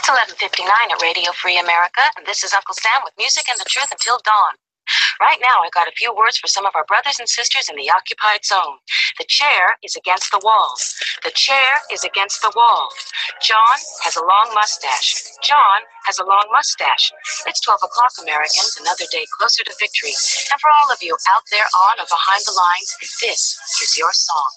It's 11:59 at Radio Free America, and this is Uncle Sam with music and the truth until dawn. Right now, I got a few words for some of our brothers and sisters in the occupied zone. The chair is against the wall. The chair is against the wall. John has a long mustache. John has a long mustache. It's 12 o'clock, Americans, another day closer to victory. And for all of you out there on or behind the lines, this is your song.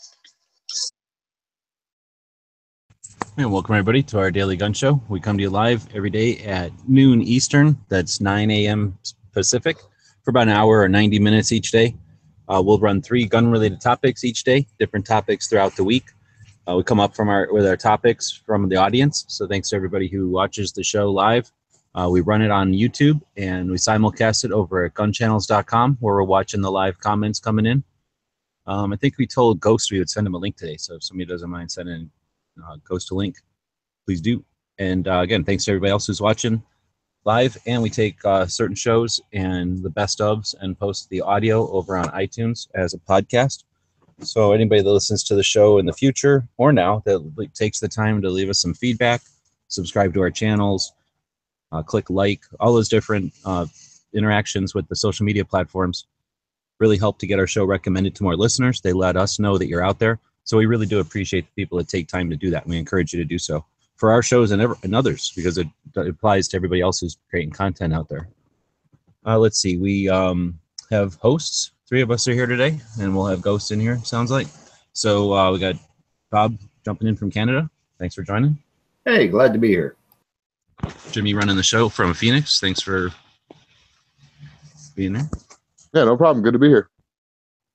And welcome everybody to our daily gun show. We come to you live every day at noon Eastern. That's 9 a.m. Pacific for about an hour or 90 minutes each day. We'll run 3 gun-related topics each day, different topics throughout the week. We come up with our topics from the audience. So thanks to everybody who watches the show live. We run it on YouTube and we simulcast it over at gunchannels.com where we're watching the live comments coming in. I think we told Ghost we would send him a link today. So if somebody doesn't mind sending Ghost a link, please do. And again, thanks to everybody else who's watching live. And we take certain shows and the best ofs and post the audio over on iTunes as a podcast. So anybody that listens to the show in the future or now that takes the time to leave us some feedback, subscribe to our channels, click like, all those different interactions with the social media platforms really help to get our show recommended to more listeners. They let us know that you're out there. So we really do appreciate the people that take time to do that. We encourage you to do so for our shows and others, because it applies to everybody else who's creating content out there. Let's see. We have hosts. 3 of us are here today, and we'll have Ghost in here, sounds like. So we got Bob jumping in from Canada. Thanks for joining. Hey, glad to be here. Jimmy running the show from Phoenix. Thanks for being there. Yeah, no problem. Good to be here.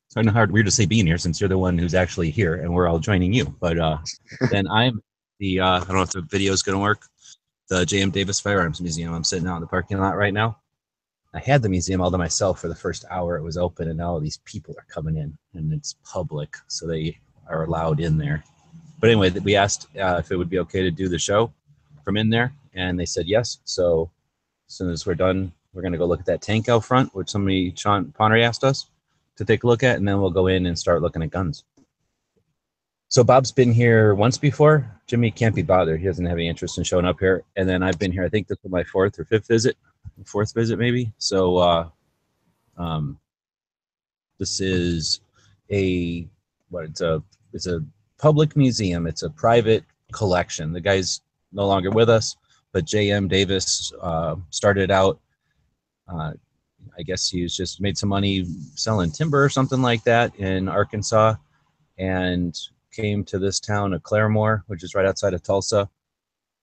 It's kind of weird to say being here since you're the one who's actually here and we're all joining you. But then I'm the, I don't know if the video is going to work, the J.M. Davis Firearms Museum. I'm sitting out in the parking lot right now. I had the museum all to myself for the first hour it was open, and now all these people are coming in, and it's public, so they are allowed in there. But anyway, we asked if it would be okay to do the show from in there, and they said yes. So as soon as we're done, we're going to go look at that tank out front, which Sean Ponnery asked us to take a look at, and then we'll go in and start looking at guns. So Bob's been here once before. Jimmy can't be bothered. He doesn't have any interest in showing up here. And then I've been here, I think this was my 4th or 5th visit. 4th visit maybe. So this is it's a public museum. It's a private collection. The guy's no longer with us, but J.M. Davis started out, I guess he's just made some money selling timber or something like that in Arkansas, and came to this town of Claremore, which is right outside of Tulsa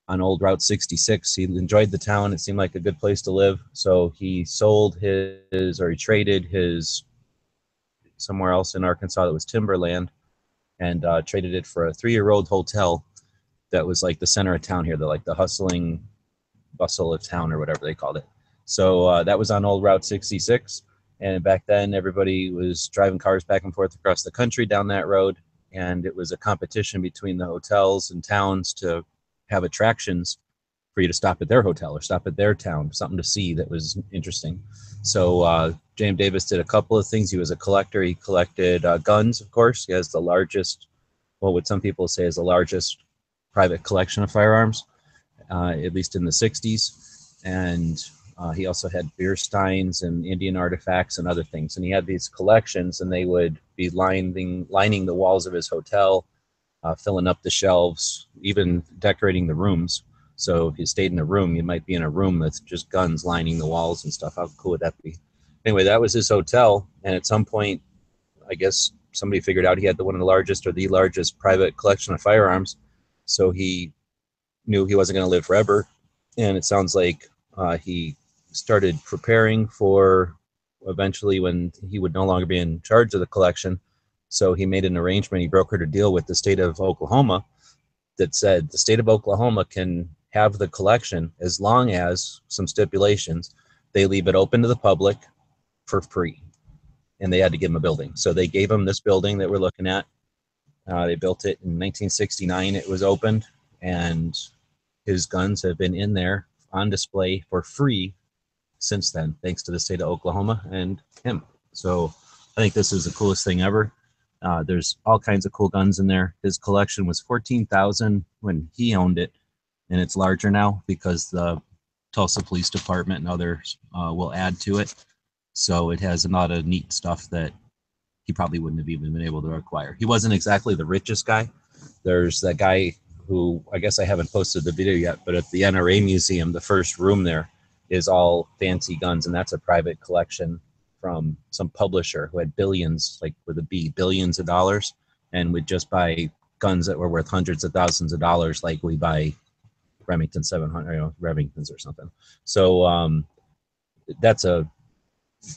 on old Route 66. He enjoyed the town. It seemed like a good place to live. So he sold he traded his somewhere else in Arkansas that was timberland, and traded it for a 3-year-old hotel that was like the center of town here, the hustling bustle of town or whatever they called it. So that was on old Route 66. And back then, everybody was driving cars back and forth across the country down that road. And it was a competition between the hotels and towns to have attractions for you to stop at their hotel or stop at their town, something to see that was interesting. So J.M. Davis did a couple of things. He was a collector. He collected guns, of course. He has the largest, well, what some people say is the largest private collection of firearms, at least in the 60s. And he also had beer steins and Indian artifacts and other things. And he had these collections, and they would be lining the walls of his hotel, filling up the shelves, even decorating the rooms. So if you stayed in a room, you might be in a room that's just guns lining the walls and stuff. How cool would that be? Anyway, that was his hotel. And at some point, I guess somebody figured out he had one of the largest or the largest private collection of firearms. So he knew he wasn't going to live forever. And it sounds like he started preparing for eventually when he would no longer be in charge of the collection. So he made an arrangement. He brokered a deal with the state of Oklahoma that said the state of Oklahoma can have the collection as long as some stipulations. They leave it open to the public for free. And they had to give him a building. So they gave him this building that we're looking at. They built it in 1969. It was opened, and his guns have been in there on display for free since then, thanks to the state of Oklahoma and him. So I think this is the coolest thing ever. There's all kinds of cool guns in there. His collection was 14,000 when he owned it, and it's larger now because the Tulsa Police Department and others will add to it. So it has a lot of neat stuff that he probably wouldn't have even been able to acquire. He wasn't exactly the richest guy. There's that guy who, I guess I haven't posted the video yet, but at the NRA Museum, the first room there is all fancy guns, and that's a private collection from some publisher who had billions, like with a B, billions of dollars, and would just buy guns that were worth hundreds of thousands of dollars, like we buy Remington 700, Remingtons or something. So that's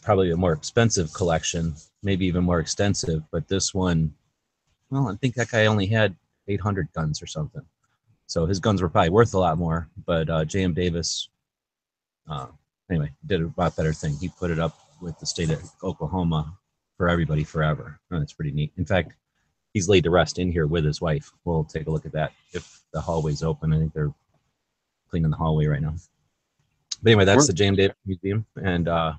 probably a more expensive collection, maybe even more extensive. But this one, well, I think that guy only had 800 guns or something. So his guns were probably worth a lot more. But J.M. Davis, anyway, did a lot better thing. He put it up with the state of Oklahoma for everybody forever. And it's pretty neat. In fact, he's laid to rest in here with his wife. We'll take a look at that if the hallway's open. I think they're cleaning the hallway right now. But anyway, that's the J.M. Davis Museum. And I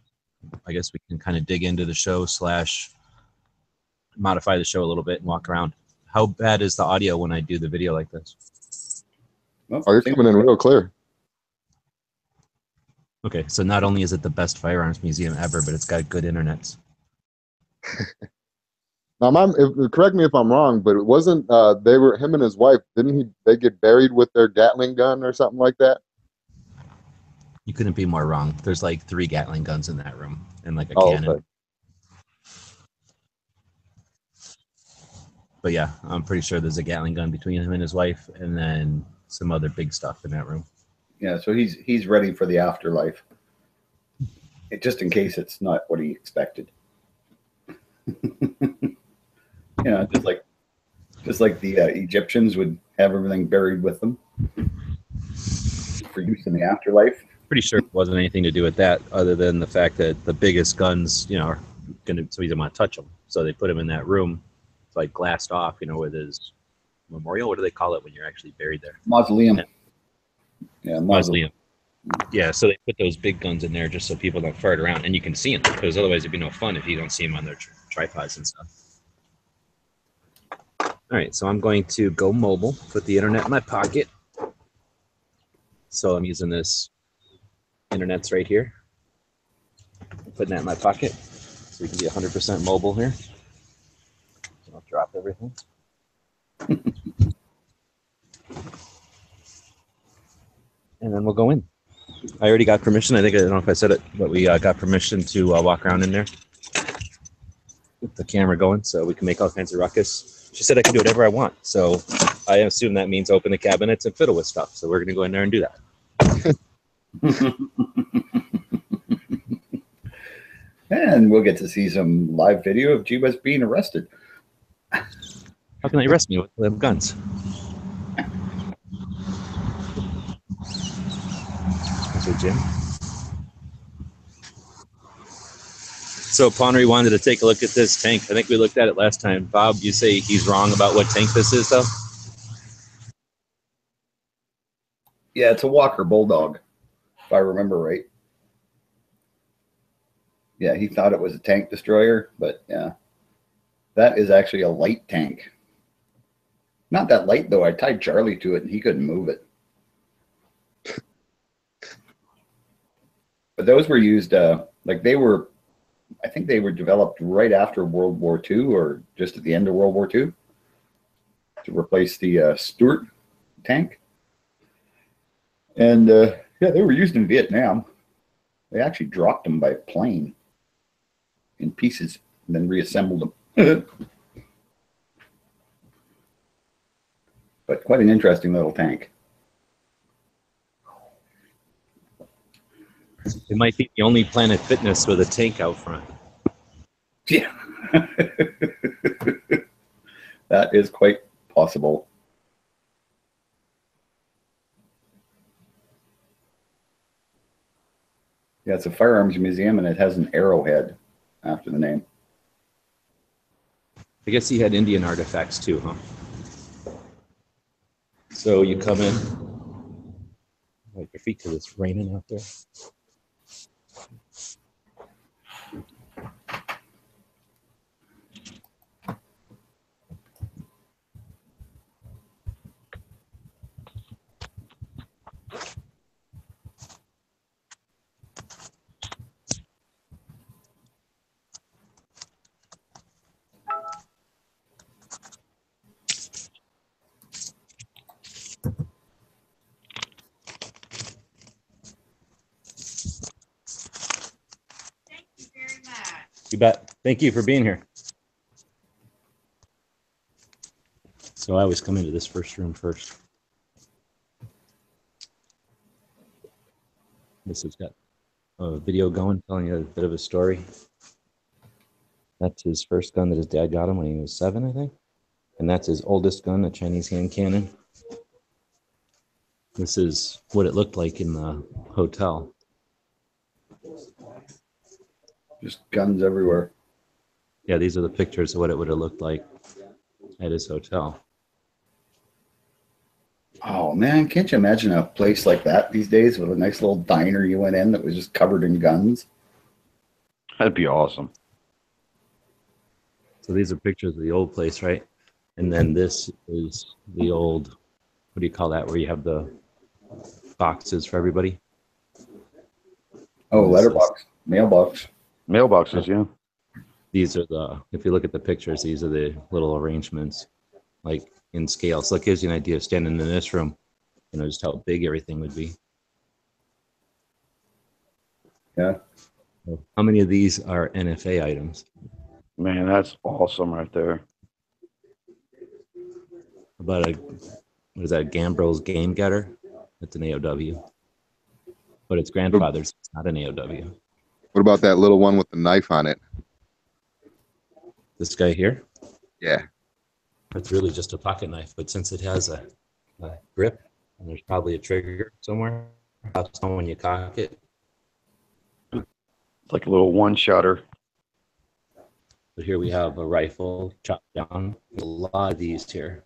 guess we can kind of dig into the show / modify the show a little bit and walk around. How bad is the audio when I do the video like this? Oh, you're coming in real clear. Okay, so not only is it the best firearms museum ever, but it's got good internets. Now, correct me if I'm wrong, but it wasn't him and his wife, they get buried with their Gatling gun or something like that? You couldn't be more wrong. There's like 3 Gatling guns in that room and like a cannon. Okay. But yeah, I'm pretty sure there's a Gatling gun between him and his wife, and then some other big stuff in that room. Yeah, so he's ready for the afterlife. Just in case it's not what he expected. Just like the Egyptians would have everything buried with them for use in the afterlife. Pretty sure it wasn't anything to do with that, other than the fact that the biggest guns, are gonna, so he didn't want to touch them. So they put him in that room, like glassed off, with his memorial. What do they call it when you're actually buried there? Mausoleum. Yeah, mausoleum. Yeah, so they put those big guns in there just so people don't fart around, and you can see them, because otherwise it'd be no fun if you don't see them on their tripods and stuff. All right, so I'm going to go mobile, put the internet in my pocket. So I'm using this internet's right here. Putting that in my pocket so we can be 100% mobile here. I'll drop everything. And then we'll go in. I already got permission. I don't know if I said it, but we got permission to walk around in there with the camera going so we can make all kinds of ruckus. She said I can do whatever I want. So I assume that means open the cabinets and fiddle with stuff. So we're going to go in there and do that. And we'll get to see some live video of G-West being arrested. How can they arrest me with them guns? Okay, Jim. So Ponnery wanted to take a look at this tank. I think we looked at it last time. Bob, you say he's wrong about what tank this is, though? Yeah, it's a Walker Bulldog, if I remember right. Yeah, he thought it was a tank destroyer, but yeah. That is actually a light tank. Not that light, though. I tied Charlie to it, and he couldn't move it. But those were used, I think they were developed right after World War II or just at the end of World War II to replace the Stuart tank. And, yeah, they were used in Vietnam. They actually dropped them by plane in pieces and then reassembled them. But quite an interesting little tank. It might be the only Planet Fitness with a tank out front. Yeah. That is quite possible. Yeah, it's a firearms museum, and it has an arrowhead after the name. I guess he had Indian artifacts too, huh? So you come in. Wipe your feet because it's raining out there. You bet. Thank you for being here. So I always come into this first room first. This has got a video going, telling you a bit of a story. That's his first gun that his dad got him when he was 7, I think. And that's his oldest gun, a Chinese hand cannon. This is what it looked like in the hotel. Just guns everywhere. Yeah, these are the pictures of what it would have looked like at his hotel. Oh man, can't you imagine a place like that these days with a nice little diner you went in that was just covered in guns? That'd be awesome. So these are pictures of the old place, right? And then this is the old, what do you call that, where you have the boxes for everybody? Oh, letterbox, mailbox. Mailboxes, yeah. These are the, if you look at the pictures, these are the little arrangements, like in scale. So it gives you an idea of standing in this room, you know, just how big everything would be. Yeah. How many of these are NFA items? Man, that's awesome right there. About a, what is that, a Gambro's Game Getter? It's an AOW. But it's grandfather's, it's not an AOW. What about that little one with the knife on it? This guy here? Yeah. It's really just a pocket knife, but since it has a grip, and there's probably a trigger somewhere, pops on when you cock it. It's like a little one-shotter. But here we have a rifle chopped down. A lot of these here.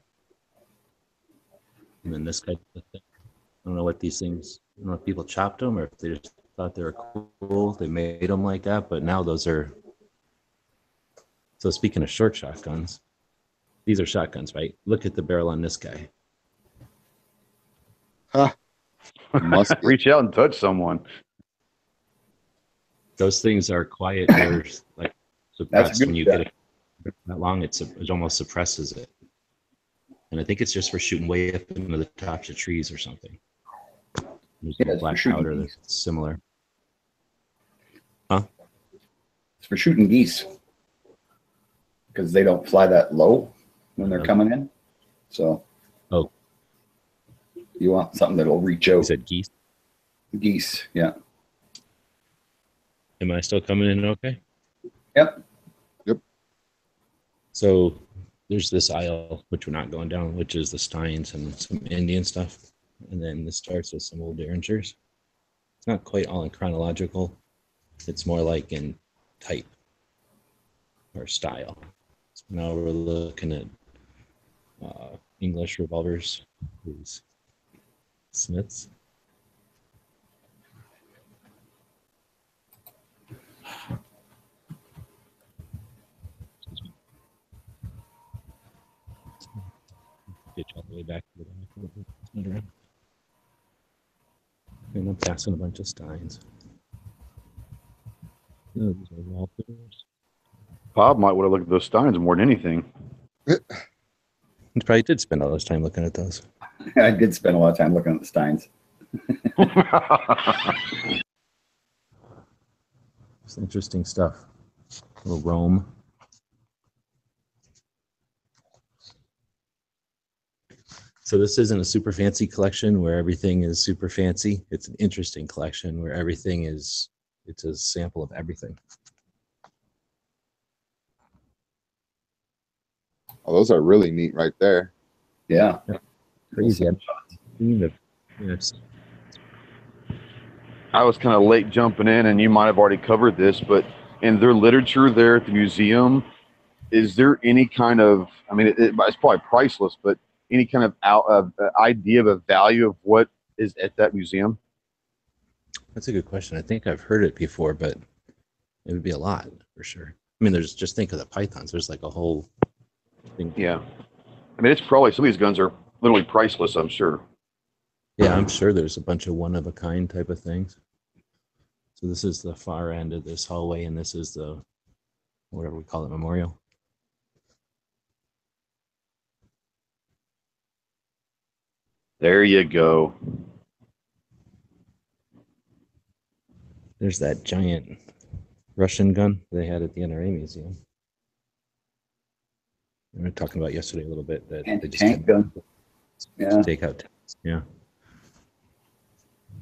And then this guy, I don't know what these things, I don't know if people chopped them or if they just thought they were cool. They made them like that, but now those are. So speaking of short shotguns, these are shotguns, right? Look at the barrel on this guy. Huh. Must be. Reach out and touch someone. Those things are quiet. They're like suppressed when you shot. get it that long. It almost suppresses it. And I think it's just for shooting way up into the tops of trees or something. There's Yeah, no it's for black shooting powder geese. that's similar. It's for shooting geese because they don't fly that low when they're coming in. So, Oh. you want something that'll reach You out. said geese. Geese, yeah. Am I still coming in okay? Yep. So there's this aisle, which we're not going down, which is the Steins and some Indian stuff. And then this starts with some old Derringers. It's not quite all in chronological. It's more like in type or style. So now we're looking at English revolvers, these Smiths. Get you all the way back to the back. And I'm passing a bunch of Steins. Oh, these are Walthers. Bob might want to look at those Steins more than anything. He probably did spend all his time looking at those. I did spend a lot of time looking at the Steins. It's interesting stuff. A little Rome. So this isn't a super fancy collection where everything is super fancy. It's an interesting collection where everything is, it's a sample of everything. Oh, those are really neat right there. Yeah. Crazy. Yes. I was kind of late jumping in, and you might have already covered this, but in their literature there at the museum, is there any kind of, I mean, it's probably priceless, but any kind of idea of a value of what is at that museum? That's a good question. I think I've heard it before, but it would be a lot for sure. I mean, there's just think of the pythons. There's like a whole thing. Yeah. I mean, it's probably, some of these guns are literally priceless, I'm sure. Yeah, I'm sure there's a bunch of one of a kind type of things. So this is the far end of this hallway, and this is the, whatever we call it, memorial. There you go. There's that giant Russian gun they had at the NRA museum. We were talking about yesterday a little bit that they just Anti-tank gun. Yeah. take out tanks. Yeah.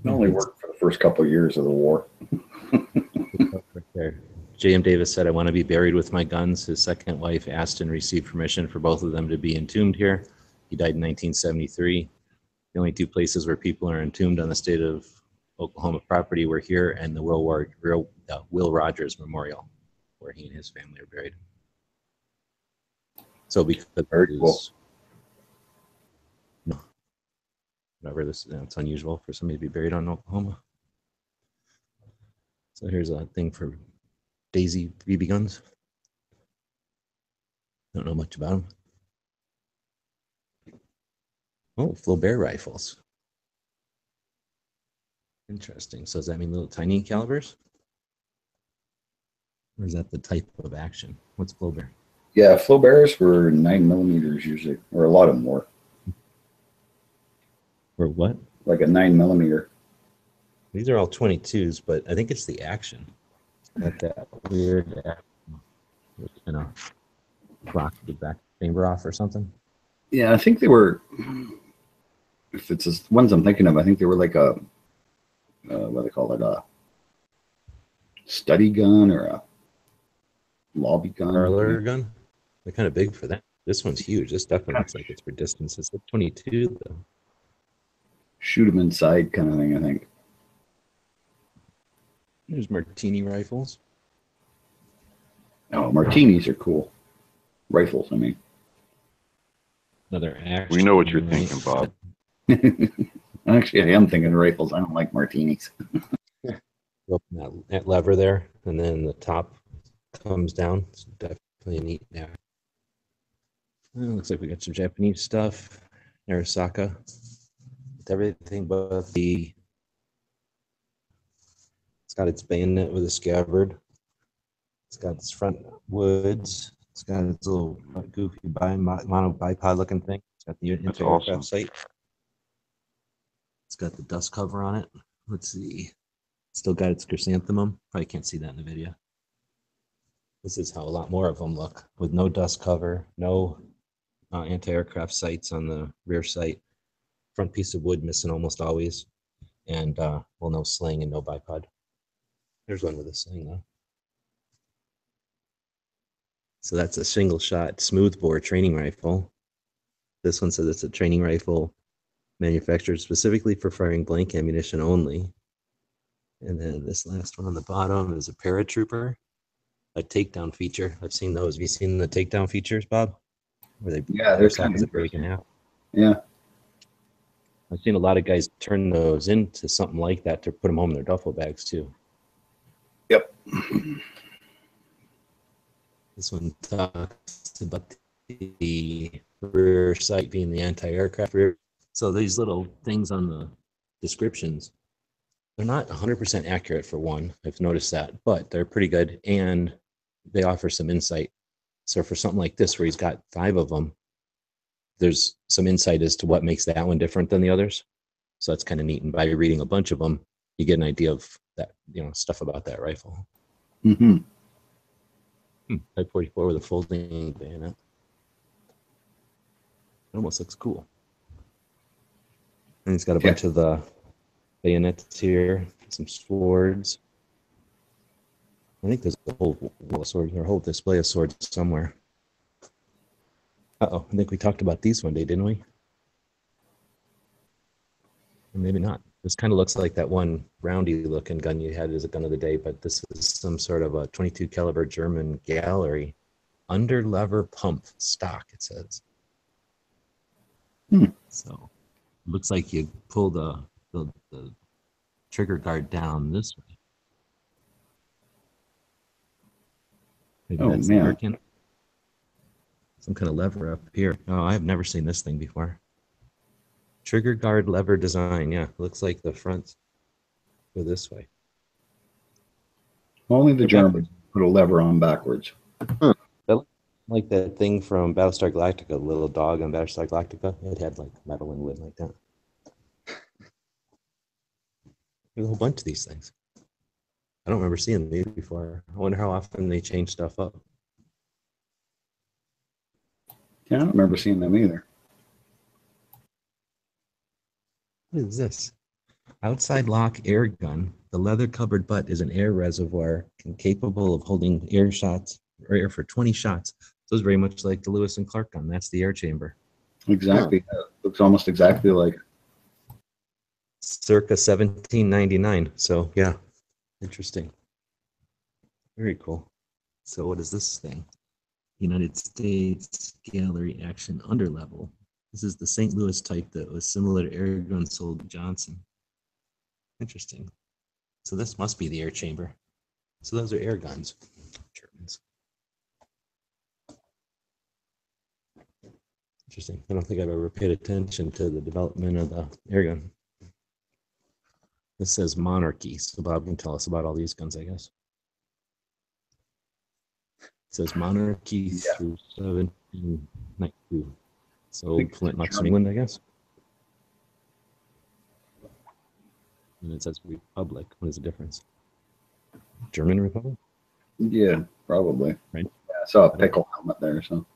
It only worked for the first couple of years of the war. Right there. J.M. Davis said, "I want to be buried with my guns." His second wife asked and received permission for both of them to be entombed here. He died in 1973. The only two places where people are entombed on the state of Oklahoma property were here and the Will Rogers Memorial, where he and his family are buried. So because Very cool. No, whatever this, it's unusual for somebody to be buried on Oklahoma. So here's a thing for Daisy BB guns. Don't know much about them. Oh, Flaubert rifles. Interesting. So does that mean little tiny calibers? Or is that the type of action? What's Flaubert? Yeah, Flauberts were 9mm usually, or a lot of them were. Or what? Like a 9mm. These are all 22s, but I think it's the action. Got that weird action. It's kind of block the back chamber off or something. Yeah, I think they were. If it's the ones I'm thinking of, I think they were like a what do they call it, a study gun or a lobby gun. Parlor gun. They're kind of big for that. This one's huge. This definitely looks like it's for distance. It's like 22 though. Shoot them inside kind of thing, I think. There's Martini rifles. Oh, martinis are cool. Rifles, I mean. Another action. We know what you're thinking, Bob. Actually, I am thinking rifles. I don't like martinis. Open that lever there, and then the top comes down. It's definitely neat now. Looks like we got some Japanese stuff. Arasaka. With everything but the. It's got its bayonet with a scabbard. It's got its front woods. It's got its little goofy mono bipod looking thing. It's got the anti-aircraft awesome. sight. It's got the dust cover on it. Let's see. Still got its chrysanthemum. Probably can't see that in the video. This is how a lot more of them look, with no dust cover, no anti-aircraft sights on the rear sight, front piece of wood missing almost always, and well, no sling and no bipod. There's one with a sling though. So that's a single shot smoothbore training rifle. This one says it's a training rifle manufactured specifically for firing blank ammunition only. And then this last one on the bottom is a paratrooper, a takedown feature. I've seen those. Have you seen the takedown features, Bob? Where they They're kind of break in half. Yeah. I've seen a lot of guys turn those into something like that to put them home in their duffel bags too. Yep. This one talks about the rear sight being the anti-aircraft rear. So these little things on the descriptions, they're not 100% accurate for one. I've noticed that, but they're pretty good and they offer some insight. So for something like this, where he's got 5 of them, there's some insight as to what makes that one different than the others. So that's kind of neat. And by reading a bunch of them, you get an idea of that, stuff about that rifle. Mm-hmm. Type 44 with a folding bayonet. It almost looks cool. And he's got a bunch of the bayonets here, some swords. I think there's a whole wall of swords or a whole display of swords somewhere. I think we talked about these one day, didn't we? Or maybe not. This kind of looks like that one roundy looking gun you had as a gun of the day, but this is some sort of a 22 caliber German gallery under lever pump stock, it says. So it looks like you pull the trigger guard down this way. Maybe Oh, that's man. the American. Some kind of lever up here. Oh, I've never seen this thing before. Trigger guard lever design. Yeah, looks like the fronts go this way. Only the Germans put a lever on backwards. Like that thing from Battlestar Galactica, the little dog on Battlestar Galactica. It had like metal and wood like that. There's a whole bunch of these things. I don't remember seeing these before. I wonder how often they change stuff up. Yeah, I don't remember seeing them either. What is this? Outside lock air gun. The leather-covered butt is an air reservoir capable of holding air shots or air for 20 shots. So it's very much like the Lewis and Clark gun. That's the air chamber. Exactly. Looks almost exactly like it. Circa 1799. So yeah, interesting. Very cool. So what is this thing? United States Gallery Action Underlevel. This is the St. Louis type that was similar to air gun sold to Johnson. Interesting. So this must be the air chamber. So those are air guns. Germans. Interesting. I don't think I've ever paid attention to the development of the air gun. This says monarchy, so Bob can tell us about all these guns, I guess. It says monarchy through 1792. So Flintlocks, England, I guess. And it says Republic. What is the difference? German Republic? Yeah, probably. Right. Yeah, I saw a pickle helmet there, so.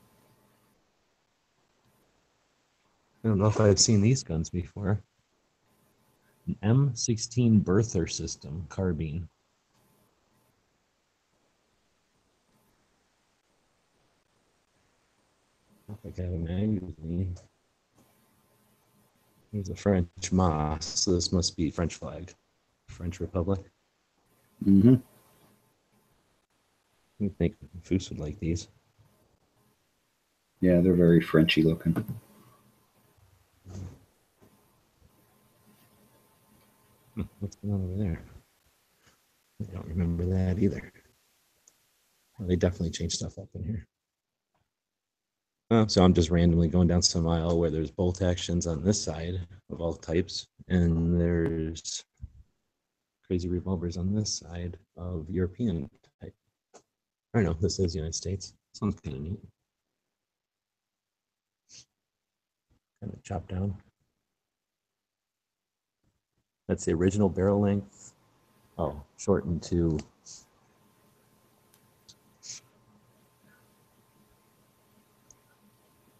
I don't know if I've seen these guns before. An M16 Berther system carbine. I think I have a magazine. There's a French Moss, so this must be French flag. French Republic. Mm-hmm. I think Foose would like these. Yeah, they're very Frenchy looking. What's going on over there? I don't remember that either. Well, they definitely changed stuff up in here. So I'm just randomly going down some aisle where there's bolt actions on this side of all types, and there's crazy revolvers on this side of European type. I don't know, this is United States. Sounds kind of neat. Kind of chopped down. That's the original barrel length. Oh, shortened to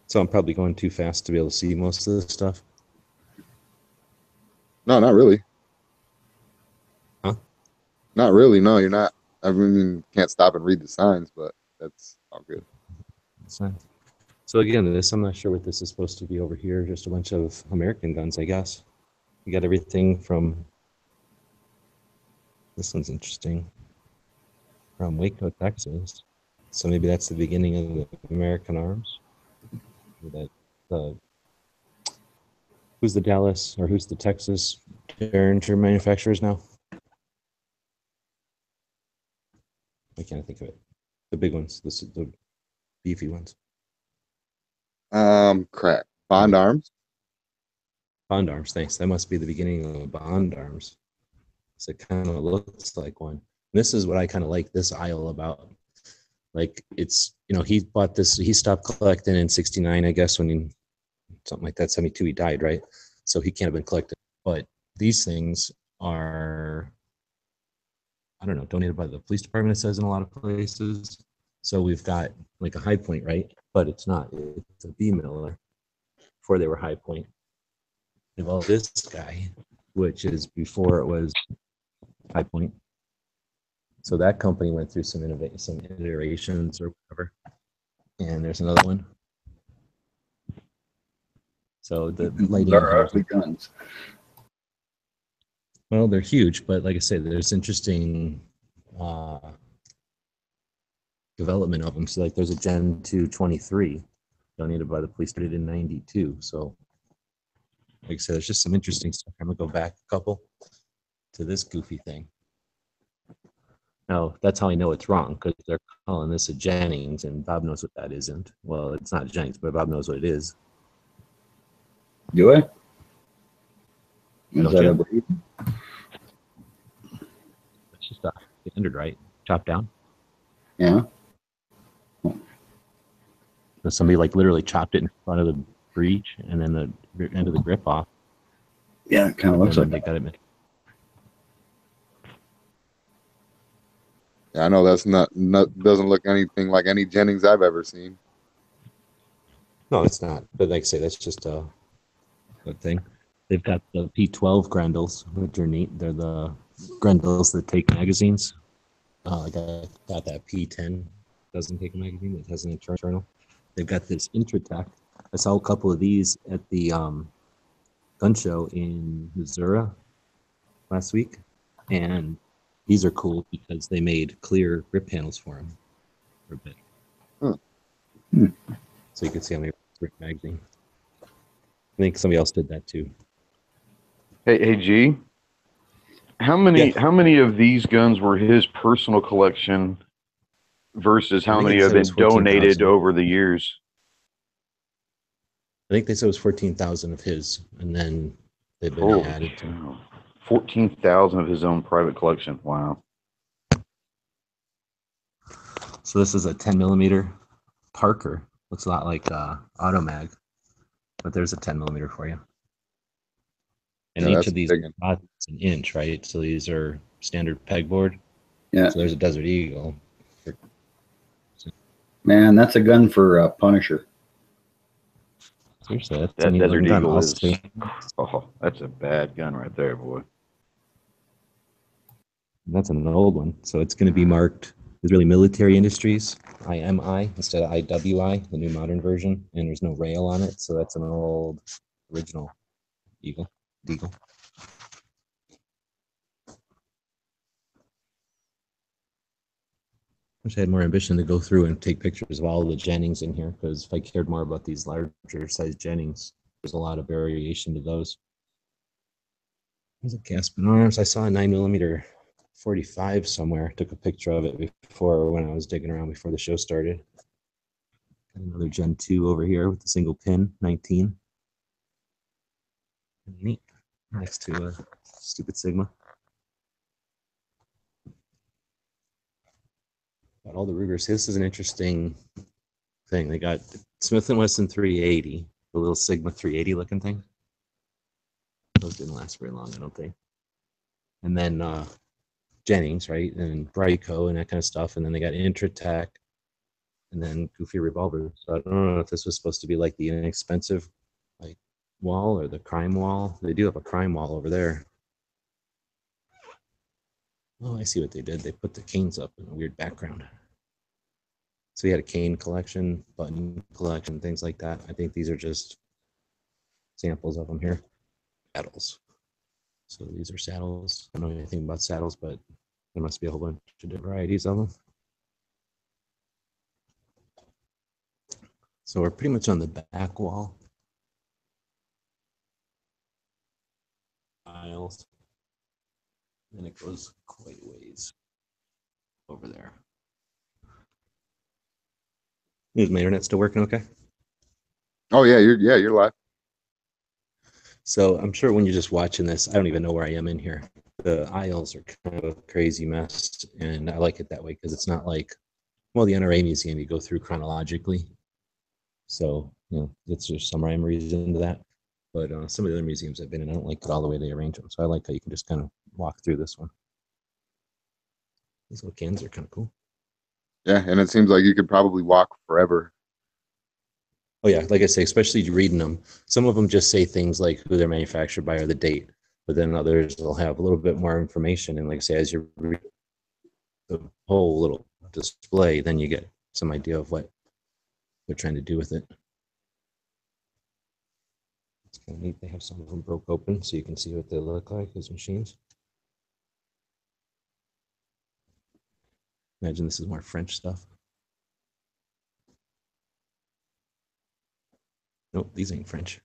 so I'm probably going too fast to be able to see most of this stuff. No, not really. Huh? Not really. No, you're not. I mean, can't stop and read the signs, but that's all good. So again, I'm not sure what this is supposed to be over here. Just a bunch of American guns, I guess. You got everything from, this one's interesting, from Waco, Texas. So maybe that's the beginning of the American arms. Who's the Dallas or who's the Texas Derringer manufacturers now? I can't think of it. The big ones, the beefy ones. Crap. Bond Arms. Bond Arms, thanks. That must be the beginning of Bond Arms. So it kind of looks like one. This is what I kind of like this aisle about. Like it's, he bought this, he stopped collecting in 69, I guess, when he, something like that, 72, he died, right? So he can't have been collected. But these things are, I don't know, donated by the police department, it says in a lot of places. So we've got like a High Point, right? But it's not, it's a B Miller before they were High Point. Well, this guy, which is before it was High Point. So that company went through some iterations or whatever. And there's another one. So the lighting are ugly guns. Well, they're huge, but like I said, there's interesting development of them. So like there's a Gen 223 donated by the police, started in 92. So like I said, there's just some interesting stuff. I'm gonna go back a couple to this goofy thing. Now, that's how I know it's wrong, because they're calling this a Jennings, and Bob knows what that isn't. Well, it's not Jennings, but Bob knows what it is. Do I? No, Is that a breed? It's just a standard, right? Chopped down. Yeah. So somebody like literally chopped it in front of the breech, and then the end of the grip off. Yeah, it kind of looks like they that. got it. Yeah, I know that's not doesn't look anything like any Jennings I've ever seen. No, it's not. But like I say, that's just a good thing. They've got the P12 Grendels, which are neat. They're the Grendels that take magazines. Like I got that P10 doesn't take a magazine. It has an internal. They've got this Intratec. I saw a couple of these at the gun show in Missouri last week, and these are cool because they made clear grip panels for them for a bit. Hmm. So you can see how many magazine. I think somebody else did that too. Hey, G. How many of these guns were his personal collection versus how I think many it have said it been was donated 14,000. over the years? I think they said it was 14,000 of his, and then they've been Holy added to. cow. 14,000 of his own private collection. Wow. So this is a 10 millimeter Parker. Looks a lot like Automag, but there's a 10 millimeter for you. And Yeah, each that's of these big one. rods is an inch, right? So these are standard pegboard. Yeah. So there's a Desert Eagle. Man, that's a gun for Punisher. Seriously, that's a That neat Desert looking gun. Eagle I'll is, say. oh, that's a bad gun right there, boy. That's an old one. So it's going to be marked Israeli Military Industries, IMI, instead of IWI, the new modern version. And there's no rail on it. So that's an old original Eagle. Wish I had more ambition to go through and take pictures of all the Jennings in here, because if I cared more about these larger size Jennings, there's a lot of variation to those. There's a Caspin Arms. I saw a 9mm 45 somewhere. Took a picture of it before when I was digging around before the show started. Got another Gen 2 over here with a single pin, 19. Neat. Next to a stupid Sigma. Got all the Rugers. This is an interesting thing. They got Smith & Wesson 380, the little Sigma 380 looking thing. Those didn't last very long, I don't think. And then Jennings, right? And Brico and that kind of stuff. And then they got Intratec and then Goofy Revolver. So I don't know if this was supposed to be like the inexpensive like wall or the crime wall. They do have a crime wall over there. Oh, I see what they did. They put the canes up in a weird background. So we had a cane collection, button collection, things like that. I think these are just samples of them here. Saddles. So these are saddles. I don't know anything about saddles, but there must be a whole bunch of different varieties of them. So we're pretty much on the back wall. Aisles. And it goes quite a ways over there. Is my internet still working okay? Oh yeah, you're live. So I'm sure when you're just watching this, I don't even know where I am in here. The aisles are kind of a crazy mess, and I like it that way because it's not like, well, the NRA museum you go through chronologically. So, you know, it's just some rhyme or reason to that. But some of the other museums I've been in, I don't like it all the way they arrange them. So I like how you can just kind of walk through this one. These little cans are kind of cool. Yeah, and it seems like you could probably walk forever. Oh yeah, like I say, especially reading them. Some of them just say things like who they're manufactured by or the date, but then others will have a little bit more information. And like I say, as you read the whole little display, then you get some idea of what they're trying to do with it. It's kind of neat. They have some of them broke open so you can see what they look like as machines. Imagine this is more French stuff. Nope, these ain't French.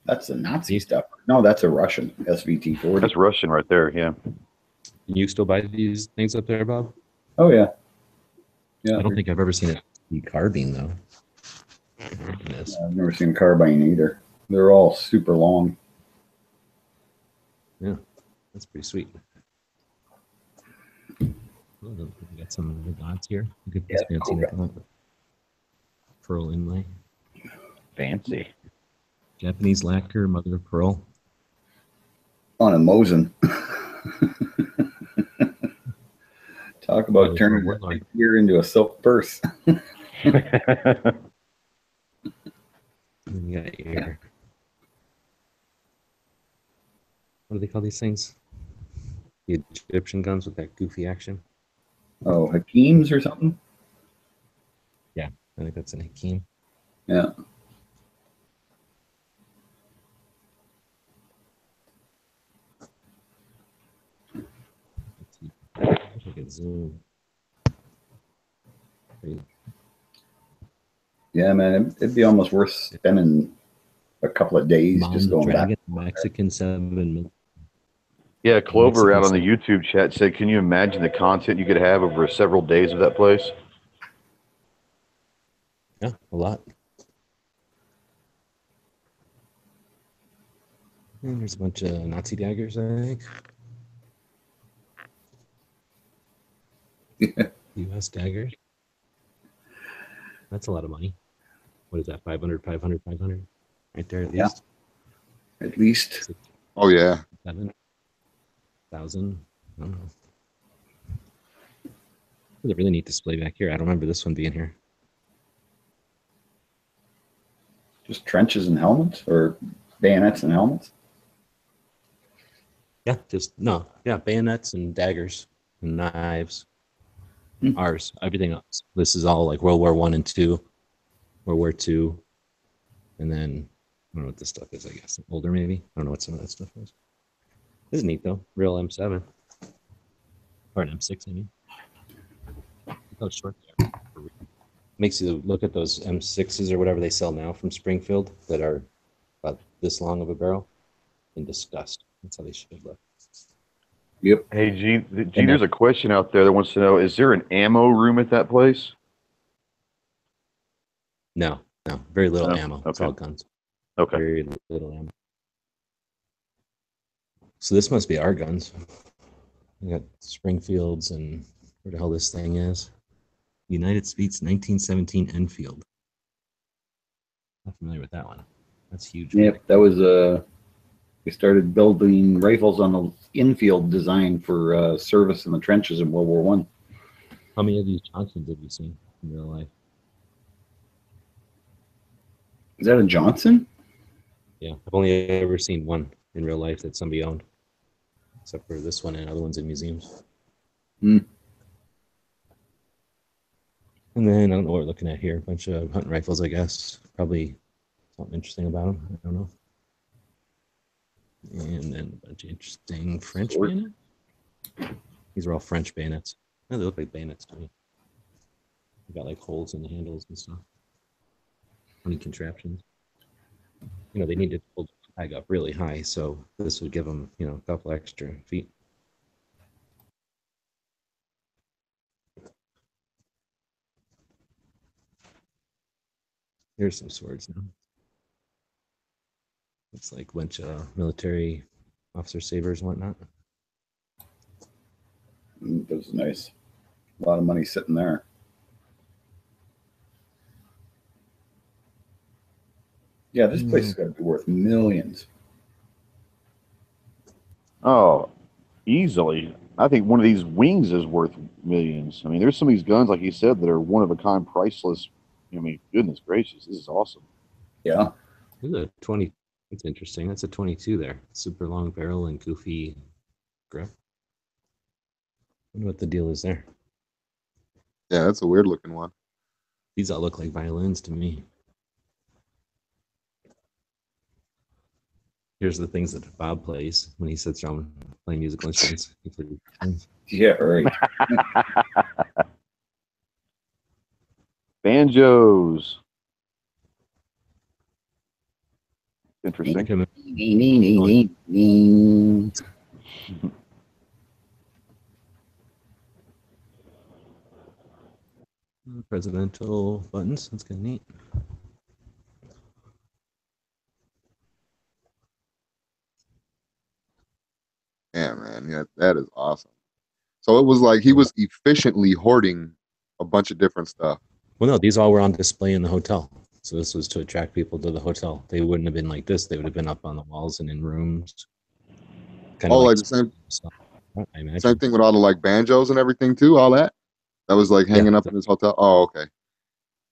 That's the Nazi stuff. No, that's a Russian SVT-40. That's Russian right there, yeah. Can you still buy these things up there, Bob? Oh yeah. Yeah. I don't think I've ever seen a carbine though. Goodness. I've never seen a carbine either. They're all super long. Yeah, that's pretty sweet. We got some of the dots here. Look at this fancy dot. Pearl inlay. Fancy. Japanese lacquer, mother of pearl. On a Mosin. Talk about Yeah, turning we're that like- big gear into a silk purse. You got your, what do they call these things? The Egyptian guns with that goofy action. Oh, Hakeem's or something? I think that's an Hakeem. Yeah. I can zoom. Yeah, man, it'd be almost worth spending a couple of days Mom just the going Dragon, back. Mexican 7. Yeah, Clover Mexican out on the stuff. YouTube chat said, "Can you imagine the content you could have over several days of that place?" Yeah, a lot. And there's a bunch of Nazi daggers, I think. U.S. daggers. That's a lot of money. What is that? 500, 500, 500? Right there at Yeah. least. At least. 6, Oh yeah. 7,000. I don't know. There's a really neat display back here. I don't remember this one being here. Just trenches and helmets, or bayonets and helmets. Yeah, bayonets and daggers and knives. Hmm. Ours, everything else. This is all like World War I and II, World War II, and then I don't know what this stuff is. I guess older, maybe. I don't know what some of that stuff is. This is neat though. Real M7 or an M6, I mean. Look how short they are. Makes you look at those M6s or whatever they sell now from Springfield that are about this long of a barrel in disgust. That's how they should look. Yep. Hey, G, there's a question out there that wants to know: is there an ammo room at that place? No, very little No? ammo. It's Okay. all guns. Okay. Very little ammo. So this must be our guns. We got Springfields and where the hell this thing is. United States 1917 Enfield. Not familiar with that one. That's huge. Yep. That was we started building rifles on the infield design for service in the trenches in World War One. How many of these Johnsons have you seen in real life? Is that a Johnson? Yeah, I've only ever seen one in real life that somebody owned, except for this one and other ones in museums. Hmm. And then I don't know what we're looking at here. A bunch of hunting rifles, I guess. Probably something interesting about them. I don't know. And then a bunch of interesting French Sword. bayonets. These are all French bayonets. Oh, they look like bayonets to me. They got like holes in the handles and stuff. Funny contraptions. You know, they need to hold the tag up really high, so this would give them, you know, a couple extra feet. Here's some swords now. Looks like a bunch of military officer sabers and whatnot. That was nice. A lot of money sitting there. Yeah, this place is going to be worth millions. Oh, easily. I think one of these wings is worth millions. I mean, there's some of these guns, like you said, that are one of a kind, priceless. I mean, goodness gracious, this is awesome. Yeah. This is a 20. That's interesting. That's a 22 there. Super long barrel and goofy grip. I wonder what the deal is there. Yeah, that's a weird looking one. These all look like violins to me. Here's the things that Bob plays when he sits around playing musical instruments. Yeah, right. Banjos. Interesting. Presidential buttons. That's kind of neat. Yeah, man. Yeah, that is awesome. So it was like he was efficiently hoarding a bunch of different stuff. Well, no, these all were on display in the hotel. So this was to attract people to the hotel. They wouldn't have been like this. They would have been up on the walls and in rooms. Kind Oh, of like the same. I imagine. Same thing with all the like banjos and everything too. All that was like hanging up in his hotel. Oh, okay.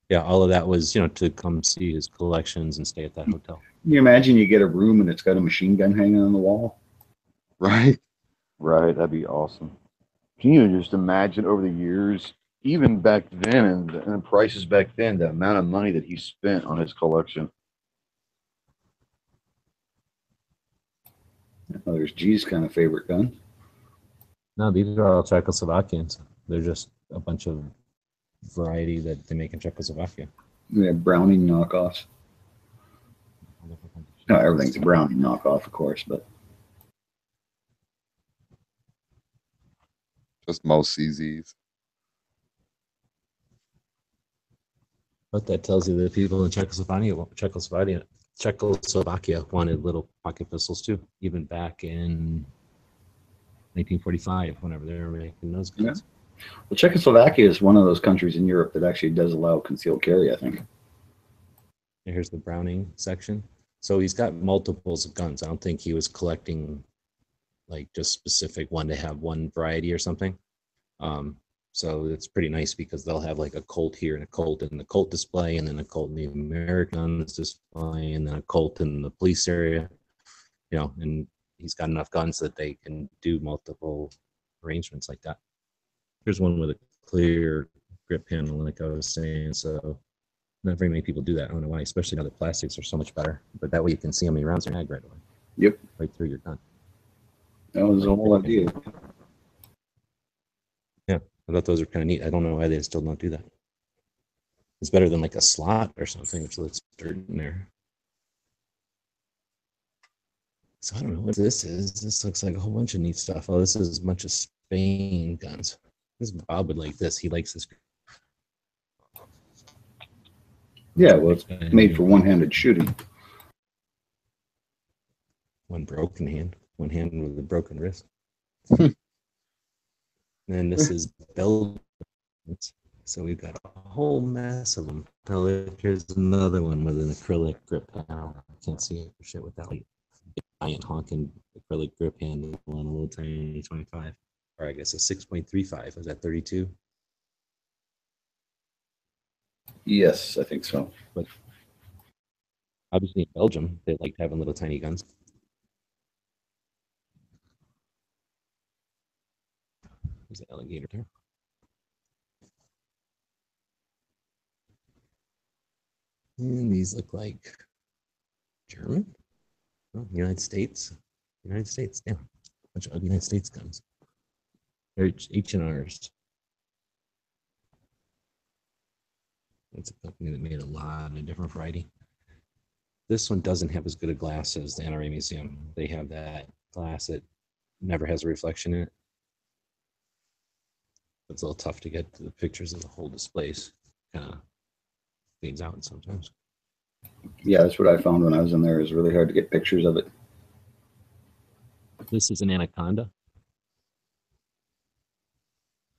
Yeah, all of that was, you know, to come see his collections and stay at that hotel. Can you imagine you get a room and it's got a machine gun hanging on the wall? Right. Right, that'd be awesome. Can you just imagine over the years, even back then, and the prices back then, the amount of money that he spent on his collection? Oh, there's G's kind of favorite gun. No, these are all Czechoslovakians. They're just a bunch of variety that they make in Czechoslovakia. We have Browning knockoffs. No, everything's a Browning knockoff, of course, but Just most CZs. But that tells you that people in Czechoslovakia wanted little pocket pistols too, even back in 1945, whenever they were making those guns. Yeah. Well, Czechoslovakia is one of those countries in Europe that actually does allow concealed carry, I think. And here's the Browning section. So he's got multiples of guns. I don't think he was collecting like just specific one to have one variety or something. So it's pretty nice because they'll have like a Colt here and a Colt in the Colt display, and then a Colt in the Americans display, and then a Colt in the police area, you know, and he's got enough guns that they can do multiple arrangements like that. Here's one with a clear grip panel, like I was saying. So not very many people do that. I don't know why, especially now the plastics are so much better. But that way you can see how many rounds are mag right away. Yep. Right through your gun. That was the whole idea. Yeah, I thought those are kind of neat. I don't know why they still don't do that. It's better than like a slot or something, which lets dirt in there. So I don't know what this is. This looks like a whole bunch of neat stuff. Oh, this is a bunch of Spain guns. This Bob would like this. He likes this. Yeah, well, it's made for one-handed shooting. One broken hand. One hand with a broken wrist. And this is Belgium. So we've got a whole mess of them. Oh, here's another one with an acrylic grip panel. I can't see it for shit without like giant honking acrylic grip handle on a little tiny 25. Or I guess a 6.35. Is that 32? Yes, I think so. But obviously in Belgium, they like having little tiny guns. There's the alligator there. And these look like German? Oh, United States. United States, yeah. A bunch of United States guns. They're H&Rs. It's a company that made a lot of different variety. This one doesn't have as good a glass as the NRA Museum. They have that glass that never has a reflection in it. It's a little tough to get to the pictures of the whole displays. Kind of fades out sometimes. Yeah, that's what I found when I was in there. It was really hard to get pictures of it. This is an Anaconda.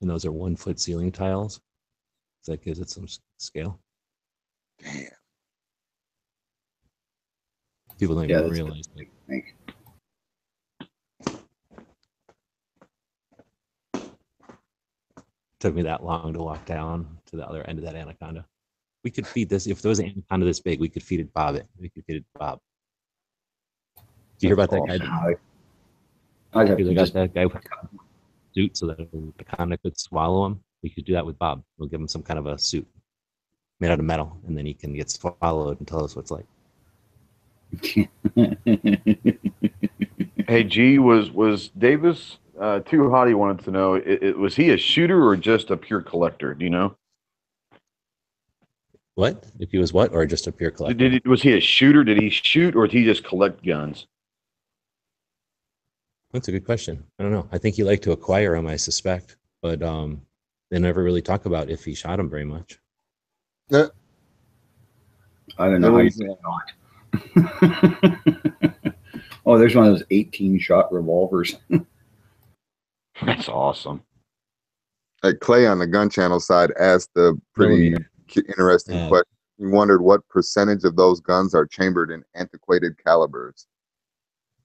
And those are 1 foot ceiling tiles. So that gives it some scale. Damn. People don't even realize that. Think. Took me that long to walk down to the other end of that Anaconda. We could feed this. If there was an Anaconda this big, we could feed it Bob. We could feed it Bob. Do you hear about that guy? I'd have They to got just, that guy with a suit so that the Anaconda could swallow him. We could do that with Bob. We'll give him some kind of a suit made out of metal, and then he can get swallowed and tell us what it's like. Hey, G, was Davis too hotty wanted to know, was he a shooter or just a pure collector? Do you know? What? If he was what? Or just a pure collector? Was he a shooter? Did he shoot or did he just collect guns? That's a good question. I don't know. I think he liked to acquire them, I suspect. But they never really talk about if he shot them very much. Yeah. I don't know how you say not. Oh, there's one of those 18-shot revolvers. That's awesome. Hey, Clay on the Gun Channel side asked the pretty interesting question. He wondered what percentage of those guns are chambered in antiquated calibers.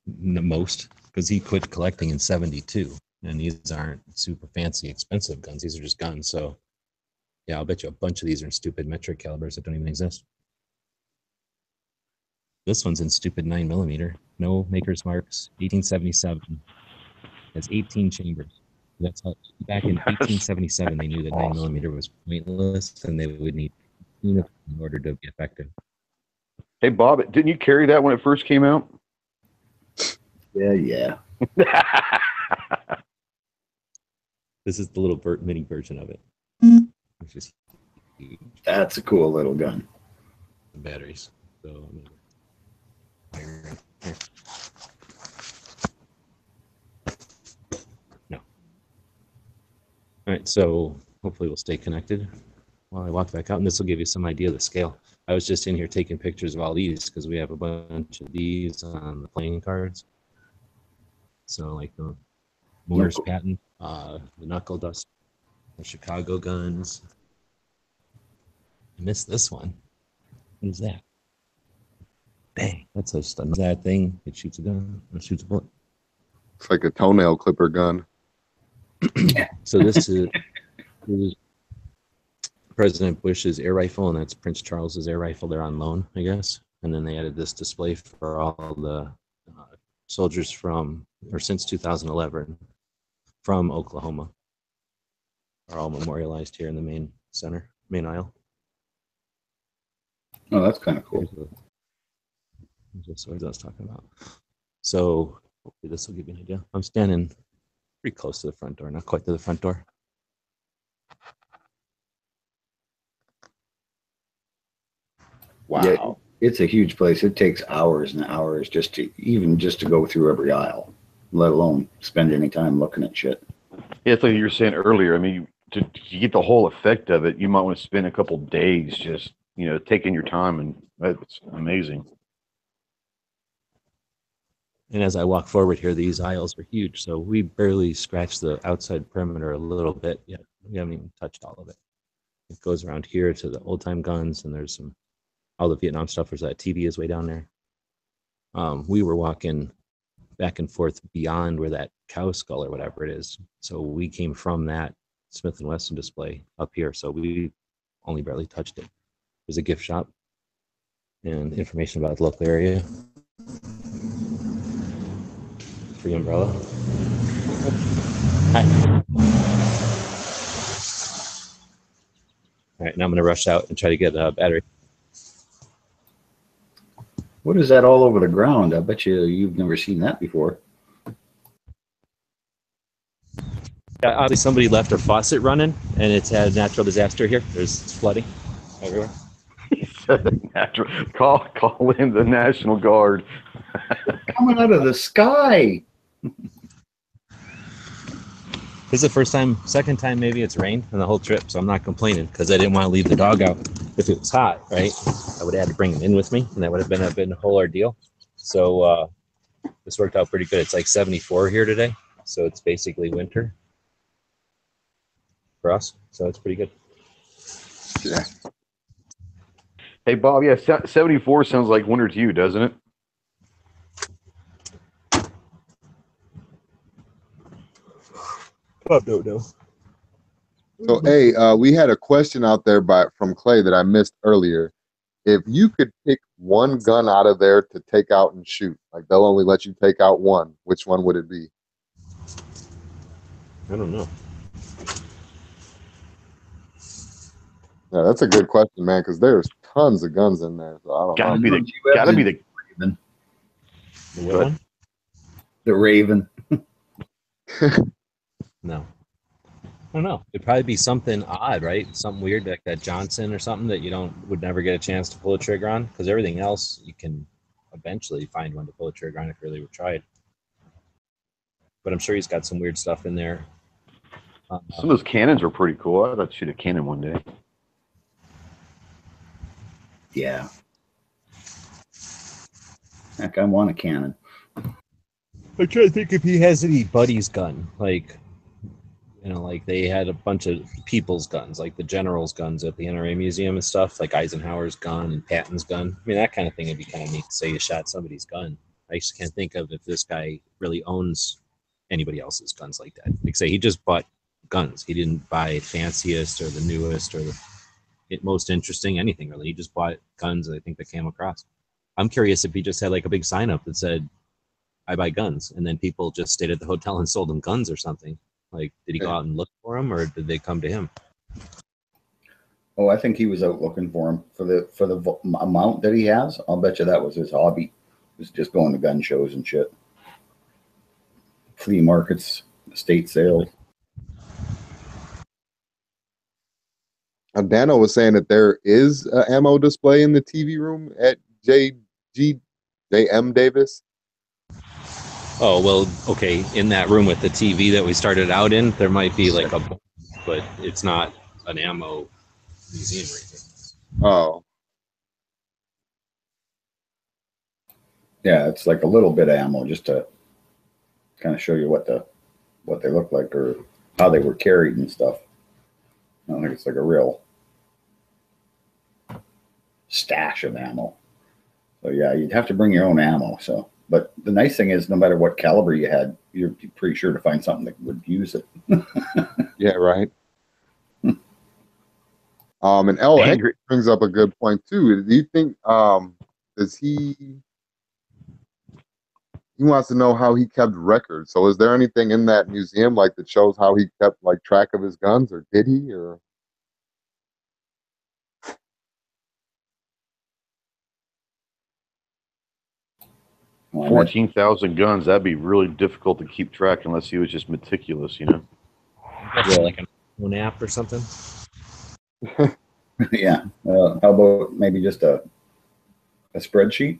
The most, because he quit collecting in '72. And these aren't super fancy, expensive guns. These are just guns. So, yeah, I'll bet you a bunch of these are in stupid metric calibers that don't even exist. This one's in stupid 9mm. No maker's marks. 1877. Has 18 chambers. That's how back in 1877 they knew that 9mm was pointless and they would need in order to be effective. Hey Bob, didn't you carry that when it first came out? Yeah. This is the little mini version of it. Which is huge. That's a cool little gun. The batteries. So no. All right, so hopefully we'll stay connected while I walk back out, and this will give you some idea of the scale. I was just in here taking pictures of all these because we have a bunch of these on the playing cards. So like the Morse patent, the knuckle dust, the Chicago guns. I missed this one. What is that? Dang, that's just that thing. It shoots a gun. It shoots a bullet. It's like a toenail clipper gun. So this is President Bush's air rifle, and that's Prince Charles's air rifle. They're on loan, I guess. And then they added this display for all the soldiers since 2011 from Oklahoma are all memorialized here in the main aisle. Oh, that's kind of cool. Here's the swords I was talking about. So hopefully this will give you an idea. I'm standing pretty close to the front door, not quite to the front door. Wow. Yeah, it's a huge place. It takes hours and hours just to go through every aisle, let alone spend any time looking at shit. Yeah, it's like you were saying earlier. I mean, to get the whole effect of it, you might want to spend a couple days just, taking your time, and it's amazing. And as I walk forward here, these aisles are huge, so we barely scratched the outside perimeter a little bit yet. We haven't even touched all of it. It goes around here to the old-time guns, and there's all the Vietnam stuff. There's that TV is way down there. We were walking back and forth beyond where that cow skull or whatever it is. So we came from that Smith & Wesson display up here, so we only barely touched it. There's a gift shop and information about the local area. Free umbrella. Hi. All right, now I'm going to rush out and try to get a battery. What is that all over the ground? I bet you've never seen that before. Yeah, obviously somebody left their faucet running, and it's had a natural disaster here. There's flooding everywhere. He said natural. Call in the National Guard. Coming out of the sky. This is the second time maybe it's rained on the whole trip, so I'm not complaining because I didn't want to leave the dog out if it was hot, right? I would have had to bring him in with me, and that would have been a whole ordeal. So this worked out pretty good. It's like 74 here today, so it's basically winter for us, so it's pretty good. Yeah. Hey, Bob, 74 sounds like winter to you, doesn't it? No. So, hey, we had a question out there from Clay that I missed earlier. If you could pick one gun out of there to take out and shoot, like they'll only let you take out one, which one would it be? I don't know. Yeah, that's a good question, man, because there's tons of guns in there. So I don't know. Gotta be the Raven. The what one? The Raven. No. I don't know. It'd probably be something odd, right? Something weird like that Johnson or something that you would never get a chance to pull a trigger on, because everything else you can eventually find one to pull a trigger on if you really tried. But I'm sure he's got some weird stuff in there. Some of those cannons are pretty cool. I'd like to shoot a cannon one day. Yeah. Heck, I want a cannon. I'm trying to think if he has any buddy's gun, like they had a bunch of people's guns, like the general's guns at the NRA Museum and stuff, like Eisenhower's gun and Patton's gun. I mean, that kind of thing would be kind of neat to say you shot somebody's gun. I just can't think of if this guy really owns anybody else's guns like that. Like say he just bought guns. He didn't buy fanciest or the newest or the most interesting anything really. He just bought guns, I think, that came across. I'm curious if he just had like a big sign up that said, "I buy guns," and then people just stayed at the hotel and sold him guns or something. Like, did he go out and look for them, or did they come to him? Oh, I think he was out looking for him for the amount that he has. I'll bet you that was his hobby. Was just going to gun shows and shit, flea markets, estate sales. Dano was saying that there is an ammo display in the TV room at JM Davis. Oh, well, okay. In that room with the TV that we started out in, there might be like a, but it's not an ammo museum or anything. Oh. Yeah, it's like a little bit of ammo just to kind of show you what they look like or how they were carried and stuff. I don't think it's like a real stash of ammo. So yeah, you'd have to bring your own ammo. So, but the nice thing is, no matter what caliber you had, you're pretty sure to find something that would use it. Yeah, right. And L brings up a good point too. Do you think does he wants to know how he kept records? So is there anything in that museum like that shows how he kept like track of his guns, or did he? Or 14,000 guns, that'd be really difficult to keep track unless he was just meticulous, you know? Yeah. Like an app or something. Yeah. How about maybe just a spreadsheet?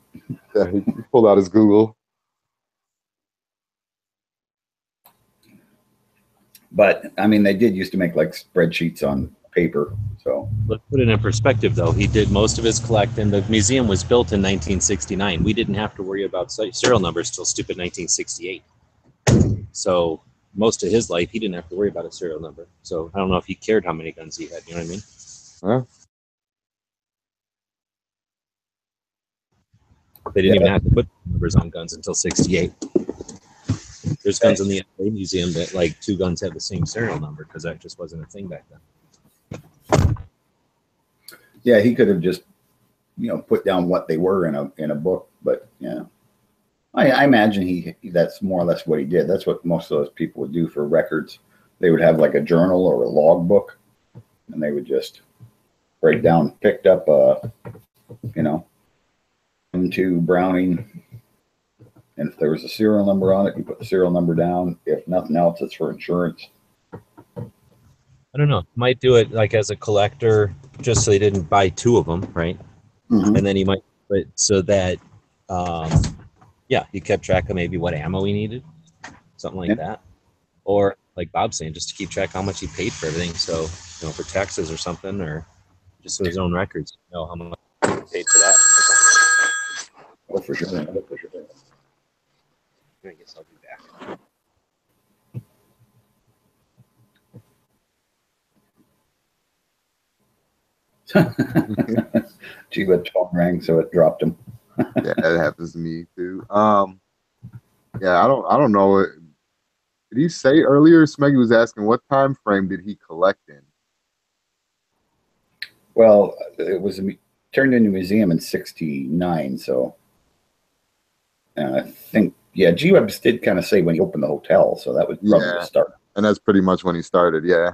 Yeah, he pulled out his Google. But I mean, they did used to make like spreadsheets on paper. So let's put it in perspective, though. He did most of his collecting. The museum was built in 1969. We didn't have to worry about serial numbers till stupid 1968. So most of his life, he didn't have to worry about a serial number. So I don't know if he cared how many guns he had. You know what I mean? Huh? They didn't even have to put numbers on guns until 68. There's guns in the NRA museum that like two guns have the same serial number because that just wasn't a thing back then. Yeah, he could have just, put down what they were in a book. But yeah, I imagine that's more or less what he did. That's what most of those people would do for records. They would have like a journal or a log book, and they would just write down, picked up, M2 Browning. And if there was a serial number on it, you put the serial number down. If nothing else, it's for insurance. I don't know. Might do it like as a collector, just so he didn't buy two of them, right? Mm-hmm. And then he might put it so that, he kept track of maybe what ammo he needed, something like that. Or like Bob's saying, just to keep track how much he paid for everything. So, for taxes or something, or just so his own records, how much he paid for that. Oh, for sure. I guess I'll be back. Gee, but phone rang, so it dropped him. Yeah, that happens to me too. Yeah, I don't know. Did he say earlier? Smeggy was asking what time frame did he collect in? Well, it was turned into a museum in '69, so I think G Webs did kind of say when he opened the hotel, so that was probably the start. And that's pretty much when he started. Yeah.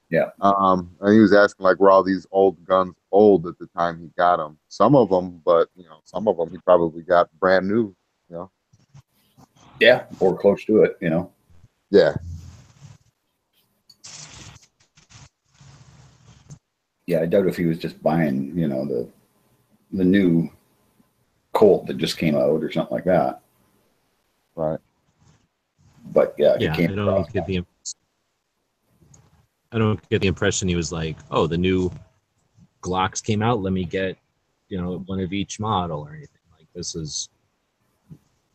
Yeah. And he was asking like, were all these old guns old at the time he got them? Some of them, but some of them he probably got brand new. Yeah, or close to it. Yeah. Yeah, I doubt if he was just buying, the new Colt that just came out or something like that. Right. But yeah, I don't get the impression he was like, oh, the new Glocks came out, let me get, one of each model or anything. Like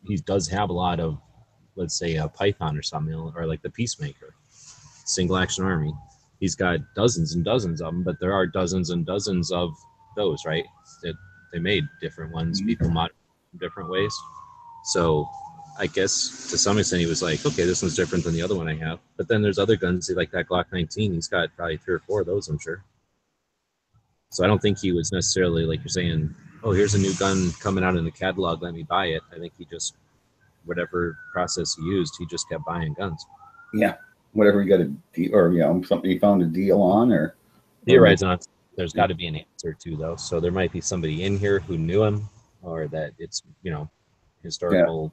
he does have a lot of, let's say, a Python or something, or like the Peacemaker, single action army. He's got dozens and dozens of them, but there are dozens and dozens of those, right? That they made different ones, people modified different ways. So I guess to some extent he was like, okay, this one's different than the other one I have. But then there's other guns like that Glock 19. He's got probably 3 or 4 of those, I'm sure. So I don't think he was necessarily like you're saying, oh, here's a new gun coming out in the catalog, let me buy it. I think he just, whatever process he used, he just kept buying guns. Yeah, whatever he got a deal, or something he found a deal on, or Theorizing on, there's got to be an answer too, though. So there might be somebody in here who knew him, or that it's historical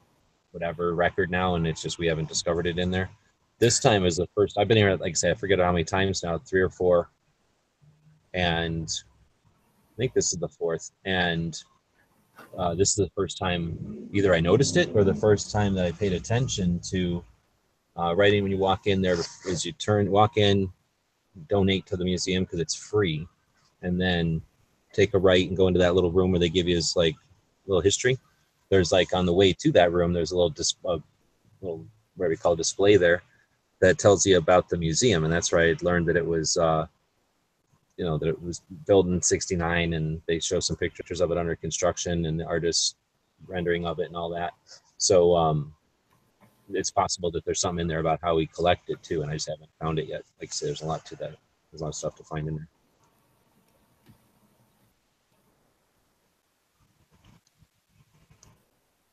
whatever record now, and it's just we haven't discovered it in there. This time is the first. I've been here, like I say, I forget how many times now, 3 or 4, and I think this is the 4th. And this is the first time either I noticed it or the first time that I paid attention to. Right in when you walk in, there is you walk in, donate to the museum because it's free, and then take a right and go into that little room where they give you this like little history. There's like on the way to that room, there's a little little what we call display there that tells you about the museum, and that's where I learned that it was that it was built in '69, and they show some pictures of it under construction and the artist's rendering of it and all that. So it's possible that there's something in there about how he collected too, and I just haven't found it yet. Like I say, there's a lot to that. There's a lot of stuff to find in there.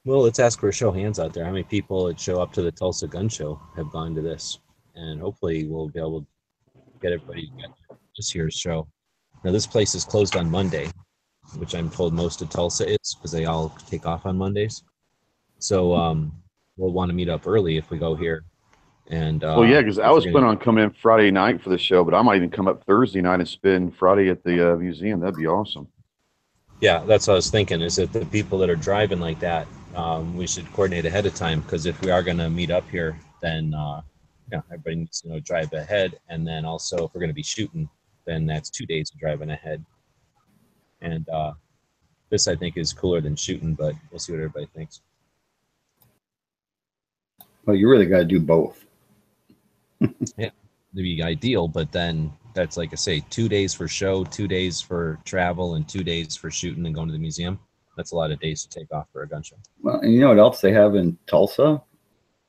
Well, let's ask for a show of hands out there. How many people that show up to the Tulsa Gun Show have gone to this? And hopefully we'll be able to get everybody to just hear a show. Now, this place is closed on Monday, which I'm told most of Tulsa is because they all take off on Mondays. So we'll want to meet up early if we go here. And well, yeah, because I was planning on coming in Friday night for the show, but I might even come up Thursday night and spend Friday at the museum. That'd be awesome. Yeah, that's what I was thinking, is that the people that are driving like that, we should coordinate ahead of time, because if we are going to meet up here, then everybody needs to drive ahead. And then also if we're going to be shooting, then that's 2 days of driving ahead. And this, I think, is cooler than shooting, but we'll see what everybody thinks. Well, you really got to do both. Yeah, it'd be ideal, but then that's, like I say, 2 days for show, 2 days for travel, and 2 days for shooting and going to the museum. That's a lot of days to take off for a gun show. Well, and you know what else they have in Tulsa?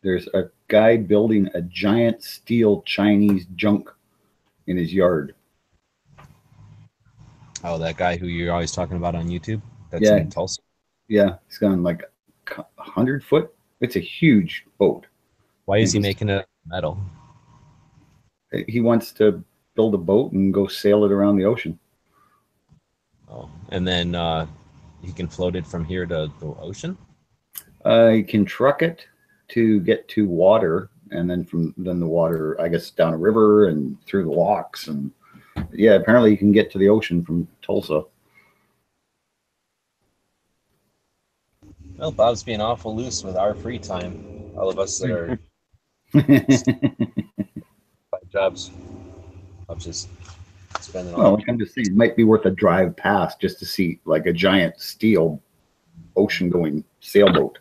There's a guy building a giant steel Chinese junk in his yard. Oh, that guy who you're always talking about on YouTube? That's in Tulsa? Yeah, he's gone like 100 foot. It's a huge boat. Why is he making it metal? He wants to build a boat and go sail it around the ocean. Oh, and then he can float it from here to the ocean? He can truck it to get to water, and then from the water, I guess, down a river and through the locks. And yeah, apparently you can get to the ocean from Tulsa. Well, Bob's being awful loose with our free time. All of us that are 5 jobs. I'm just spending all. Well, like I'm just saying, it might be worth a drive past just to see like a giant steel ocean-going sailboat.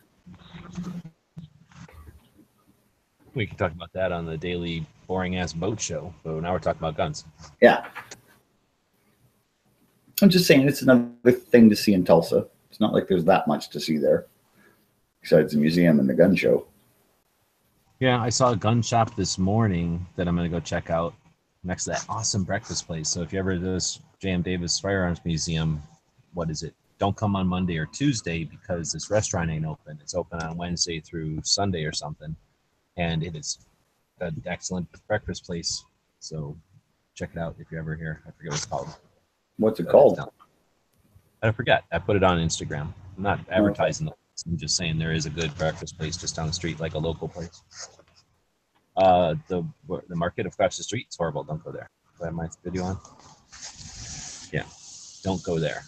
We can talk about that on the daily boring-ass boat show. But now we're talking about guns. Yeah. I'm just saying it's another thing to see in Tulsa. It's not like there's that much to see there besides the museum and the gun show. Yeah, I saw a gun shop this morning that I'm going to go check out next to that awesome breakfast place. So if you ever do this J.M. Davis Firearms Museum, what is it? Don't come on Monday or Tuesday because this restaurant ain't open. It's open on Wednesday through Sunday or something. And it is an excellent breakfast place. So check it out if you're ever here. I forget what it's called. What's it called? I forget. I put it on Instagram. I'm not advertising the place. I'm just saying there is a good breakfast place just down the street, like a local place. The market across the street is horrible. Don't go there. Do I have my video on? Yeah. Don't go there.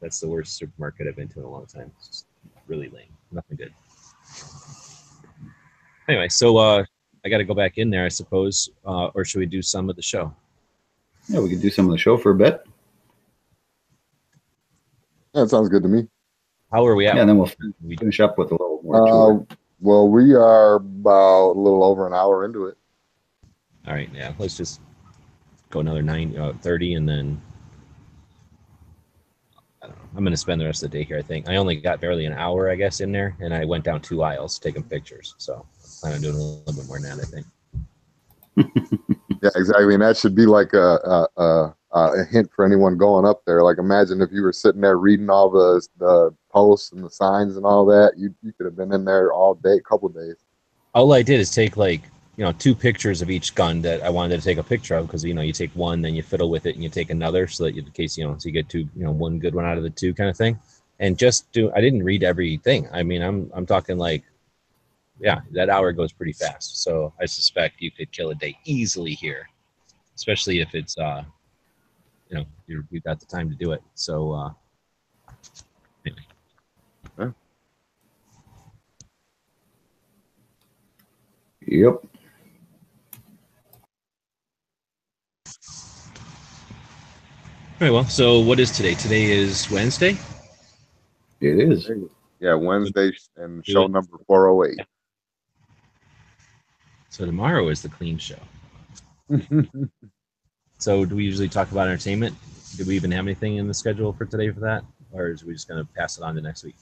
That's the worst supermarket I've been to in a long time. It's just really lame. Nothing good. Anyway, so I got to go back in there, I suppose. Or should we do some of the show? Yeah, we could do some of the show for a bit. Yeah, that sounds good to me. How are we at? Yeah, and then we'll finish up with a little more tour. Well, we are about a little over an hour into it. All right, yeah. Let's just go another 30, and then I don't know. I'm going to spend the rest of the day here, I think. I only got barely an hour, I guess, in there, and I went down 2 aisles taking pictures. So I plan on doing a little bit more than that, I think. Yeah, exactly. And that should be like a hint for anyone going up there. Like, imagine if you were sitting there reading all the posts and the signs and all that. You could have been in there all day, couple days. All I did is take, like, 2 pictures of each gun that I wanted to take a picture of, because you take one, then you fiddle with it, and you take another, so that in case so you get 2, one good one out of the 2 kind of thing. And I didn't read everything. I mean, I'm talking like, yeah, that hour goes pretty fast. So I suspect you could kill a day easily here, especially if it's you've got the time to do it. So anyway. Yeah. Yep. All right, well, so what is today? Today is Wednesday? It is. Yeah, Wednesday and show number 408. So tomorrow is the clean show. So do we usually talk about entertainment? Do we even have anything in the schedule for today for that? Or are we just going to pass it on to next week?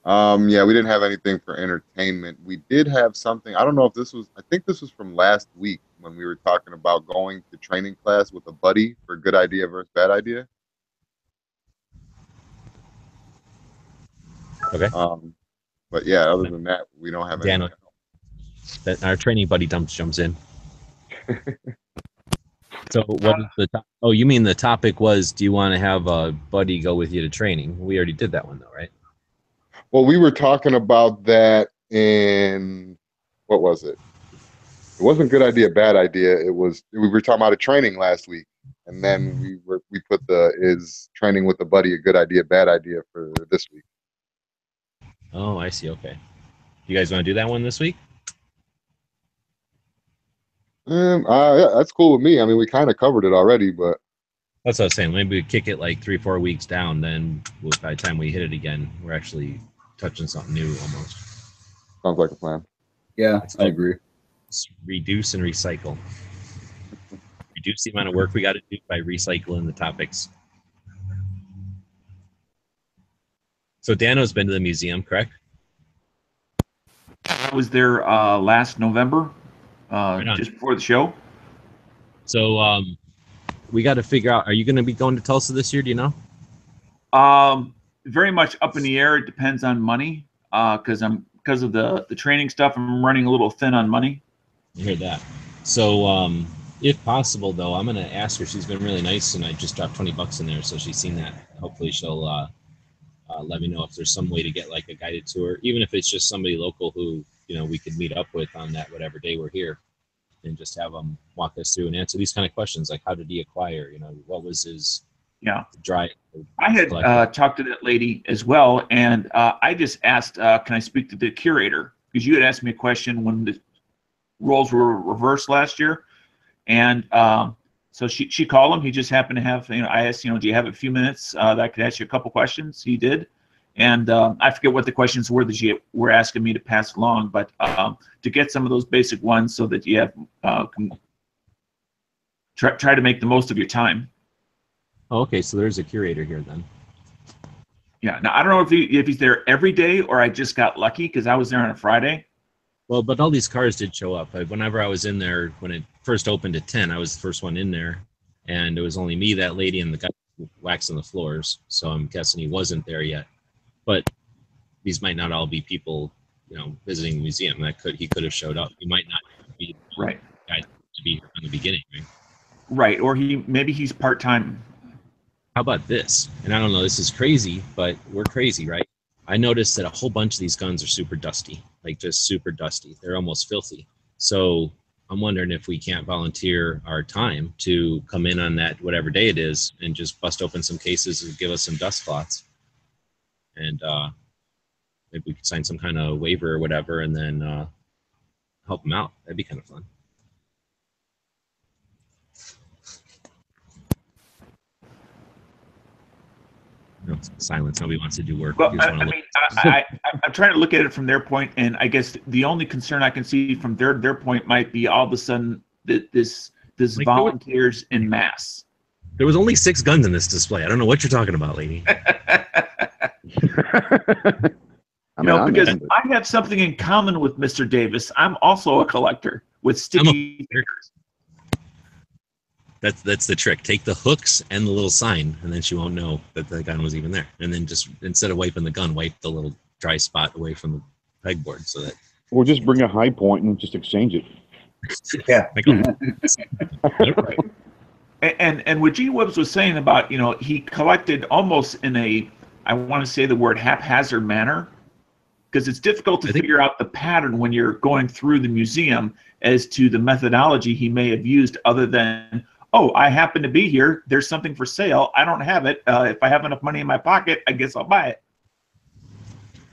Yeah, we didn't have anything for entertainment. We did have something. I don't know if I think this was from last week when we were talking about going to training class with a buddy for good idea versus bad idea. Okay. But yeah, other than that, we don't have anything. That our training buddy jumps in. So what is the oh, you mean the topic was, do you want to have a buddy go with you to training? We already did that one though, right? Well, we were talking about that in, what was it? It wasn't good idea, bad idea. We were talking about a training last week, and then we put is training with a buddy a good idea, bad idea for this week. Oh, I see. Okay. You guys want to do that one this week? Yeah, that's cool with me. I mean, we kind of covered it already, but that's what I was saying. Maybe we kick it like 3-4 weeks down. Then by the time we hit it again, we're actually touching something new almost. Sounds like a plan. Yeah, I agree. Reduce and recycle. Reduce the amount of work we got to do by recycling the topics. So Dano's been to the museum, correct? I was there last November, just before the show. So we got to figure out, are you going to be going to Tulsa this year? Do you know? Very much up in the air. It depends on money, because of the training stuff, I'm running a little thin on money. I heard that. So if possible, though, I'm going to ask her. She's been really nice, and I just dropped $20 in there, so she's seen that. Hopefully she'll let me know if there's some way to get like a guided tour, even if it's just somebody local who we could meet up with on that whatever day we're here, and just have them walk us through and answer these kind of questions, like how did he acquire? What was his drive? I had talked to that lady as well, and I just asked, can I speak to the curator? Because you had asked me a question when the roles were reversed last year, and so she called him. He just happened to have, I asked, do you have a few minutes that I could ask you a couple questions? He did. And I forget what the questions were that you were asking me to pass along, but to get some of those basic ones so that you have can try to make the most of your time. Oh, okay, so there's a curator here then. Yeah. Now I don't know if he's there every day, or I just got lucky because I was there on a Friday. Well, but all these cars did show up. Whenever I was in there, when it first opened at 10, I was the first one in there, and it was only me, that lady, and the guy waxing the floors. So I'm guessing he wasn't there yet. But these might not all be people, visiting the museum. He could have showed up. He might not be right. Guy to be from the beginning, right? Right, or maybe he's part-time. How about this? And I don't know, this is crazy, but we're crazy, right? I noticed that a whole bunch of these guns are super dusty, like just super dusty. They're almost filthy. So I'm wondering if we can't volunteer our time to come in on that, whatever day it is, and just bust open some cases and give us some dust clots. And maybe we could sign some kind of waiver or whatever, and then help them out. That'd be kind of fun. Silence. Nobody wants to do work. Well, I'm trying to look at it from their point, and I guess the only concern I can see from their point might be all of a sudden that this volunteers en masse. There was only 6 guns in this display. I don't know what you're talking about, lady. I mean, I'm because in, but- I have something in common with Mr. Davis. I'm also a collector with sticky fingers. That's the trick. Take the hooks and the little sign, and then she won't know that the gun was even there. And then just instead of wiping the gun, wipe the little dry spot away from the pegboard so that. Or just bring a high point and just exchange it. Yeah. And what Gene Webbs was saying about, he collected almost in a, I want to say the word haphazard manner, because it's difficult to figure out the pattern when you're going through the museum as to the methodology he may have used, other than, oh, I happen to be here. There's something for sale. I don't have it. If I have enough money in my pocket, I guess I'll buy it.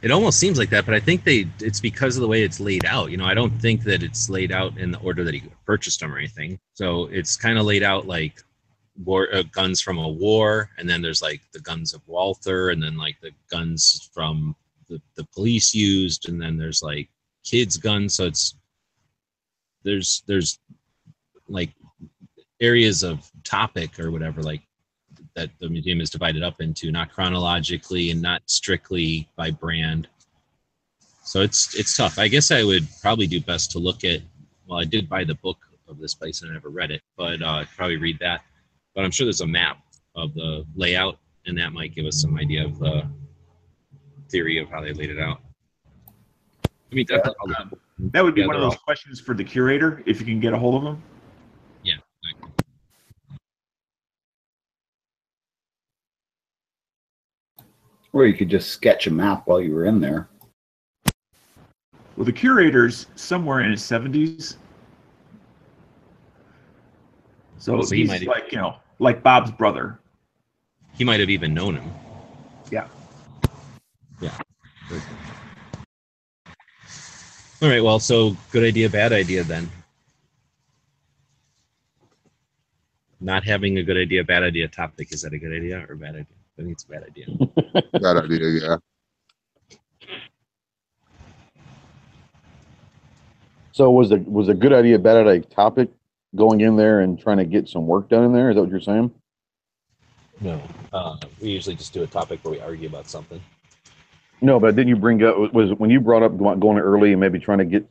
It almost seems like that, but I think it's because of the way it's laid out. I don't think that it's laid out in the order that he purchased them or anything. So it's kind of laid out like war guns from a war, and then there's like the guns of Walther, and then like the guns from the police used, and then there's like kids' guns. So there's like areas of topic or whatever, like that the museum is divided up into, not chronologically and not strictly by brand. So it's tough. I guess I would probably do best to look at, well, I did buy the book of this place and I never read it, but I'd probably read that. But I'm sure there's a map of the layout, and that might give us some idea of the theory of how they laid it out. I mean, definitely. That would be one of those questions for the curator, if you can get a hold of him. Yeah. Or you could just sketch a map while you were in there. Well, the curator's somewhere in his 70s. So he he's might like, like Bob's brother. He might have even known him. Yeah. Yeah. All right. Well, so good idea, bad idea then. Not having a good idea, bad idea topic. Is that a good idea or a bad idea? I think it's a bad idea. Bad idea, yeah. So was a good idea, bad idea topic going in there and trying to get some work done in there? Is that what you're saying? No. We usually just do a topic where we argue about something. No, but didn't you bring up, was when you brought up going early and maybe trying to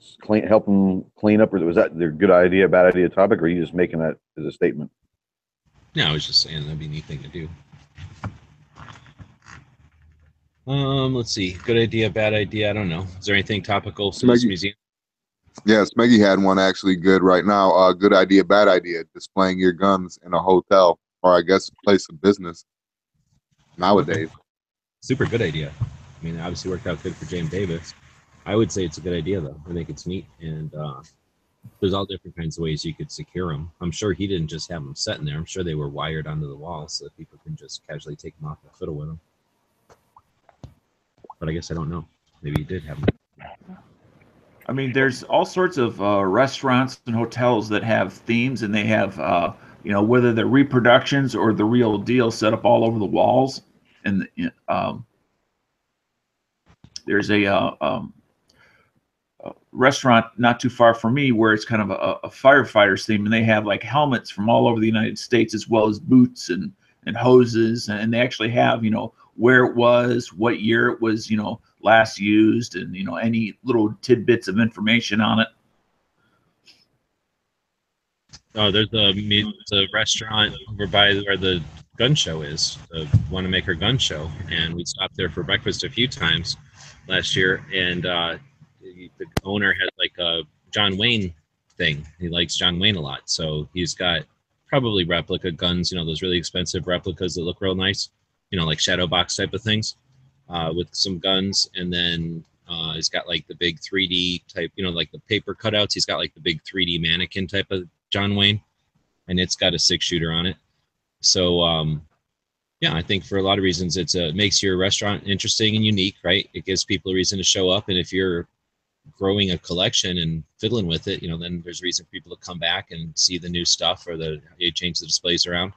help them clean up, or was that their good idea, bad idea topic, or are you just making that as a statement? No, I was just saying that'd be a neat thing to do. Let's see. Good idea, bad idea. I don't know. Is there anything topical to this museum? Yes, Meggie had one actually good right now. Good idea, bad idea. Displaying your guns in a hotel, or I guess a place of business nowadays. Super good idea. I mean, it obviously worked out good for James Davis. I would say it's a good idea, though. I think it's neat, and there's all different kinds of ways you could secure them. I'm sure he didn't just have them set in there. I'm sure they were wired onto the wall so that people can just casually take them off and fiddle with them. But I guess I don't know. Maybe he did have them. I mean, there's all sorts of restaurants and hotels that have themes, and they have, whether they're reproductions or the real deal set up all over the walls. And there's a restaurant not too far from me where it's kind of a firefighters theme, and they have like helmets from all over the United States, as well as boots and hoses, and they actually have, where it was, what year it was, last used, and any little tidbits of information on it. Oh, there's a restaurant over by where the gun show is, the Wanamaker Gun Show, and we stopped there for breakfast a few times last year, and the owner had like a John Wayne thing. He likes John Wayne a lot, so he's got probably replica guns, those really expensive replicas that look real nice, like shadow box type of things, with some guns, and then he's got like the big 3D type, like the paper cutouts. He's got like the big 3D mannequin type of John Wayne, and it's got a 6-shooter on it. So yeah, I think for a lot of reasons it makes your restaurant interesting and unique, right? It gives people a reason to show up, and if you're growing a collection and fiddling with it, then there's reason for people to come back and see the new stuff, or you change the displays around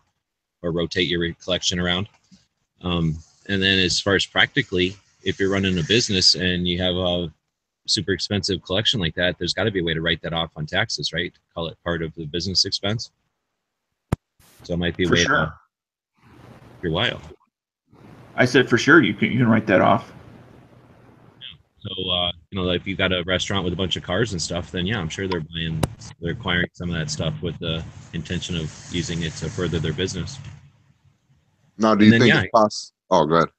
or rotate your collection around. And then as far as practically, if you're running a business and you have a super expensive collection like that, there's got to be a way to write that off on taxes, right? Call it part of the business expense. So it might be a way to your while. I said for sure you can write that off. So you know, like if you've got a restaurant with a bunch of cars and stuff, then yeah, I'm sure they're acquiring some of that stuff with the intention of using it to further their business. Now, do And you then, think yeah, it's possible? Oh, go ahead.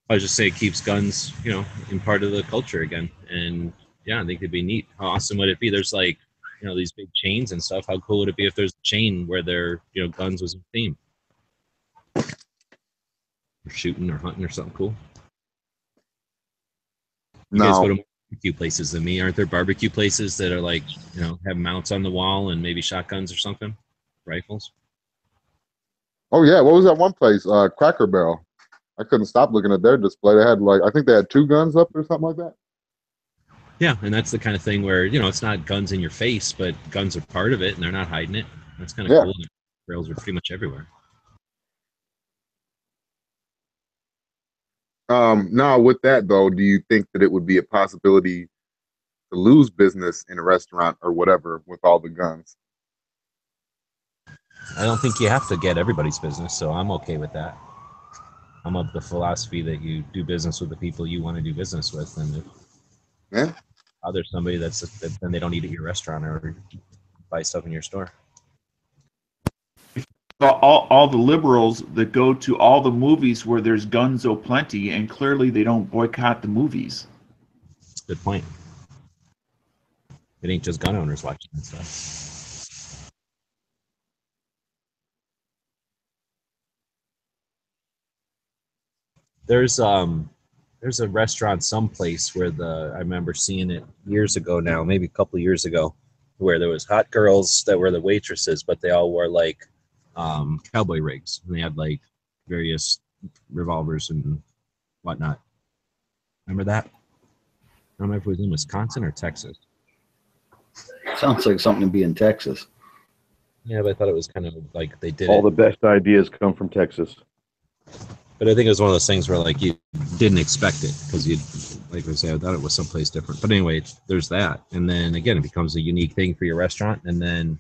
I was just say it keeps guns, you know, in part of the culture again. And yeah, I think it'd be neat. How awesome would it be? There's like, you know, these big chains and stuff. How cool would it be if there's a chain where their, you know, guns was a theme? Or shooting or hunting or something cool. You guys Now, go to more barbecue places than me. Aren't there barbecue places that are like, you know, have mounts on the wall and maybe shotguns or something? Rifles? oh yeah, what was that one place? Cracker Barrel. I couldn't stop looking at their display. They had like, I think they had 2 guns up or something like that. Yeah, and that's the kind of thing where, you know, it's not guns in your face, but guns are part of it and they're not hiding it. That's kind of Yeah. cool. And rails are pretty much everywhere. Now with that though, do you think that it would be a possibility to lose business in a restaurant or whatever with all the guns? I don't think you have to get everybody's business, so I'm okay with that. I'm of the philosophy that you do business with the people you want to do business with, and if Yeah. there's somebody then they don't eat at your restaurant or buy stuff in your store. All the liberals that go to all the movies where there's guns plenty, and clearly they don't boycott the movies. Good point. It ain't just gun owners watching that stuff. There's a restaurant someplace where I remember seeing it years ago now, maybe a couple of years ago, where there was hot girls that were the waitresses, but they all wore like cowboy rigs, and they had like various revolvers and whatnot. Remember that? I don't remember if it was in Wisconsin or Texas. Sounds like something to be in Texas. Yeah, but I thought it was kind of like they did All it. the best ideas come from Texas. But I think it was one of those things where like you didn't expect it because you, like I said, I thought it was someplace different. But anyway, there's that, and then again, it becomes a unique thing for your restaurant, and then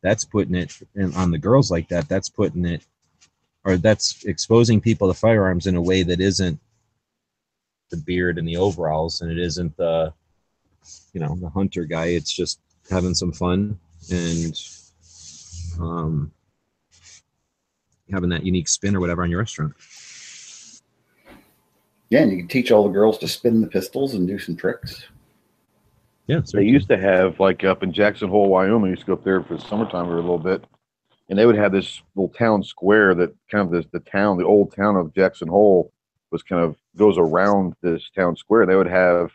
that's putting it on the girls like that. That's putting it, or that's exposing people to firearms in a way that isn't the beard and the overalls, and it isn't the, you know, the hunter guy. It's just having some fun and having that unique spin or whatever on your restaurant. Yeah, and you can teach all the girls to spin the pistols and do some tricks. Yeah, They used to have, like up in Jackson Hole, Wyoming, I used to go up there for the summertime for a little bit, and they would have this little town square that kind of the old town of Jackson Hole was kind of goes around this town square. They would have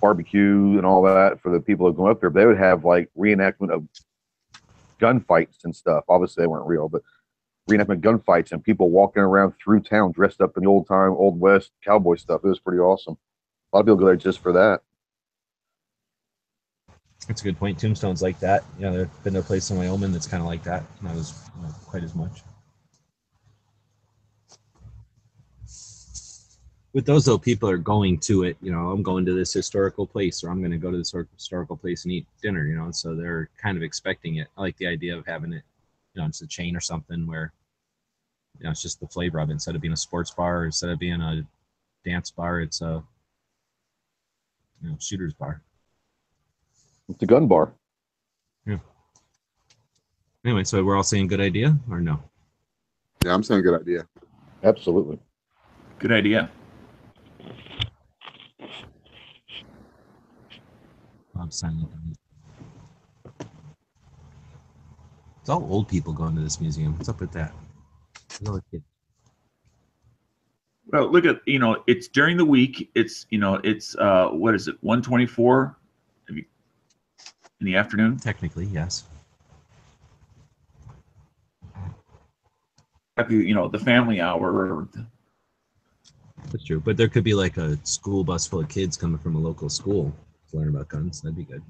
barbecue and all that for the people that go up there. But they would have like reenactment of gunfights and stuff. Obviously, they weren't real, but reenactment gunfights and people walking around through town dressed up in the old West cowboy stuff. It was pretty awesome. A lot of people go there just for that. That's a good point. Tombstone's like that. You know, there's been a place in Wyoming that's kind of like that. Not quite as much. With those though, people are going to it. You know, I'm going to this historical place, or I'm going to go to this historical place and eat dinner. You know, so they're kind of expecting it. I like the idea of having it. You know, it's a chain or something where, you know, it's just the flavor of it. Instead of being a sports bar, or instead of being a dance bar, it's a, you know, shooter's bar. It's a gun bar. Yeah. Anyway, so we're all saying good idea or no? Yeah, I'm saying good idea. Absolutely. Good idea. I'm silent. It's all old people going to this museum. What's up with that? No kids. Well, look at, you know, it's during the week. It's, you know, it's what is it, 124 in the afternoon? Technically, yes. You know, the family hour. Or That's true. But there could be like a school bus full of kids coming from a local school to learn about guns. That'd be good.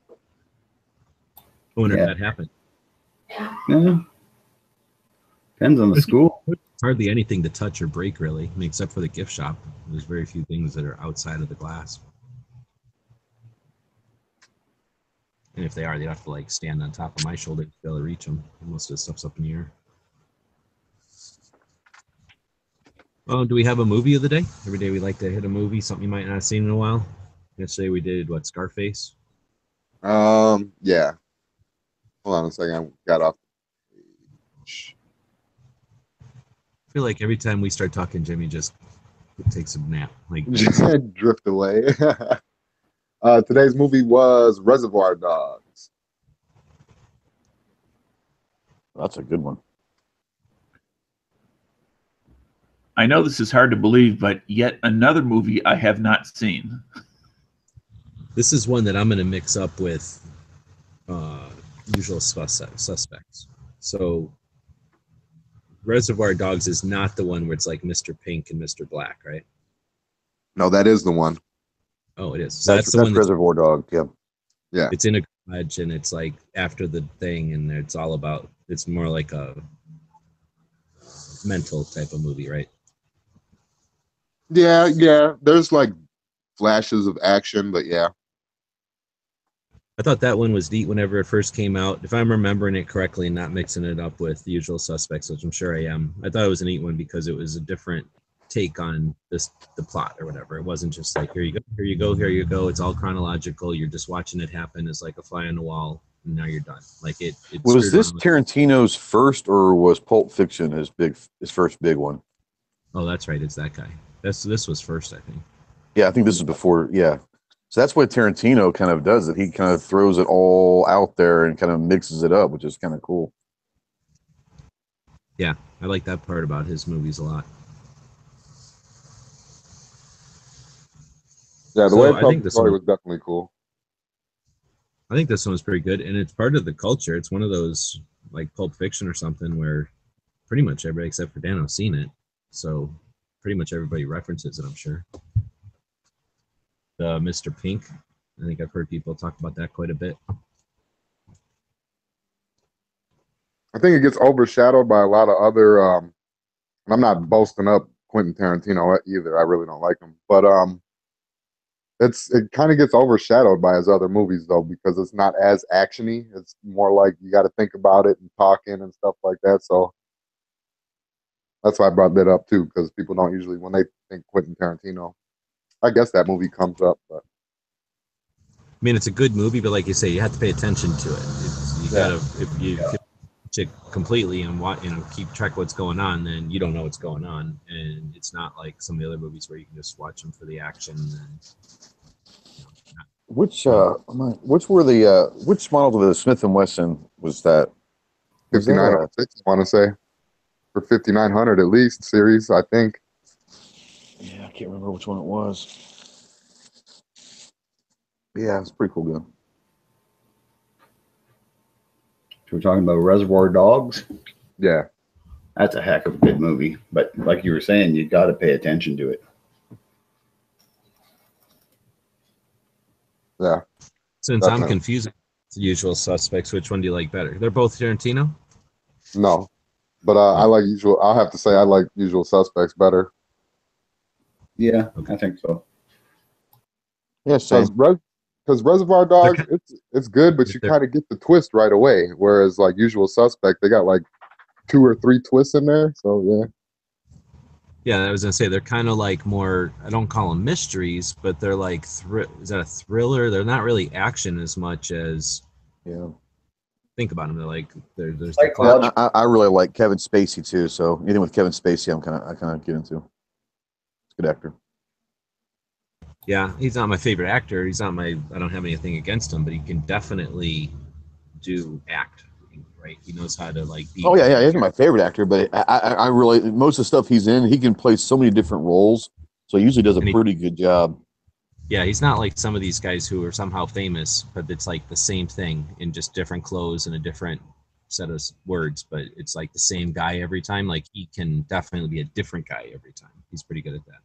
I wonder if that happened. Yeah. Depends on the school. It's hardly anything to touch or break, really. I mean, except for the gift shop. There's very few things that are outside of the glass. And if they are, they'd have to like stand on top of my shoulder to be able to reach them. Most of the stuff's up in the air. Oh, do we have a movie of the day? Every day we like to hit a movie, something you might not have seen in a while. Yesterday we did what, Scarface? Yeah. Hold on a second. I got off. I feel like every time we start talking, Jimmy just takes a nap. Like Drift away. Today's movie was Reservoir Dogs. That's a good one. I know this is hard to believe, but yet another movie I have not seen. this is one that I'm going to mix up with Usual Suspects. So Reservoir Dogs is not the one where it's like Mr. Pink and Mr. Black, right? No, that is the one. Oh, it is. So That's the one that's, Reservoir Dogs. Yeah. Yeah. it's in a garage and it's like after the thing, and it's all about. It's more like a mental type of movie, right? Yeah, yeah. There's like flashes of action, but yeah. I thought that one was neat whenever it first came out. If I'm remembering it correctly and not mixing it up with The Usual Suspects, which I'm sure I am, I thought it was a neat one because it was a different take on the plot or whatever. It wasn't just like, here you go, here you go, here you go. It's all chronological. You're just watching it happen as like a fly on the wall, and now you're done. Like it Was this Tarantino's first, or was Pulp Fiction his first big one? Oh, that's right. It's that guy. This was first, I think. Yeah, I think this is before. Yeah. So that's what Tarantino kind of does. It he kind of throws it all out there and kind of mixes it up, which is kind of cool. Yeah, I like that part about his movies a lot. Yeah, the So way I it told think the this story one- was definitely cool. I think this one was pretty good, and it's part of the culture. It's one of those like Pulp Fiction or something where pretty much everybody except for Dano's seen it, so pretty much everybody references it, I'm sure. The Mr. Pink, I think I've heard people talk about that quite a bit. I think it gets overshadowed by a lot of other. And I'm not boasting up Quentin Tarantino either. I really don't like him, but it kind of gets overshadowed by his other movies though, because it's not as actiony. It's more like you got to think about it and talking and stuff like that. So that's why I brought that up too, because people don't usually, when they think Quentin Tarantino, I guess that movie comes up. But I mean, it's a good movie, but like you say, you have to pay attention to it. You gotta, if you watch it completely and keep track of what's going on, then you don't know what's going on, and it's not like some of the other movies where you can just watch them for the action. And Which model of the Smith and Wesson was that? Was that 5906, I want to say, for 5900 at least series, I think. yeah, I can't remember which one it was. Yeah, it's a pretty cool gun. So we're talking about Reservoir Dogs. Yeah. That's a heck of a good movie. But like you were saying, you got to pay attention to it. Yeah. Since Definitely. I'm confusing The Usual Suspects, which one do you like better? They're both Tarantino? No. But I like Usual. I'll have to say I like Usual Suspects better. Yeah, Okay. I think so. Yeah, same. Because Reservoir Dogs, it's good, but you kind of get the twist right away. Whereas like Usual Suspect, they got like 2 or 3 twists in there. So yeah. Yeah, I was gonna say they're kind of like more. I don't call them mysteries, but they're like is that a thriller? They're not really action as much as Yeah. think about them. They're like there's Like the plot. I really like Kevin Spacey too. So anything with Kevin Spacey, I kind of get into. He's a good actor. Yeah, he's not my favorite actor. He's not my. I don't have anything against him, but he can definitely act. Right, he knows how to like be. Oh yeah, he's my favorite actor. But I really, most of the stuff he's in, he can play so many different roles. So he usually does a pretty good job. Yeah, he's not like some of these guys who are somehow famous, but it's like the same thing in just different clothes and a different set of words, but it's like the same guy every time. Like he can definitely be a different guy every time. He's pretty good at that.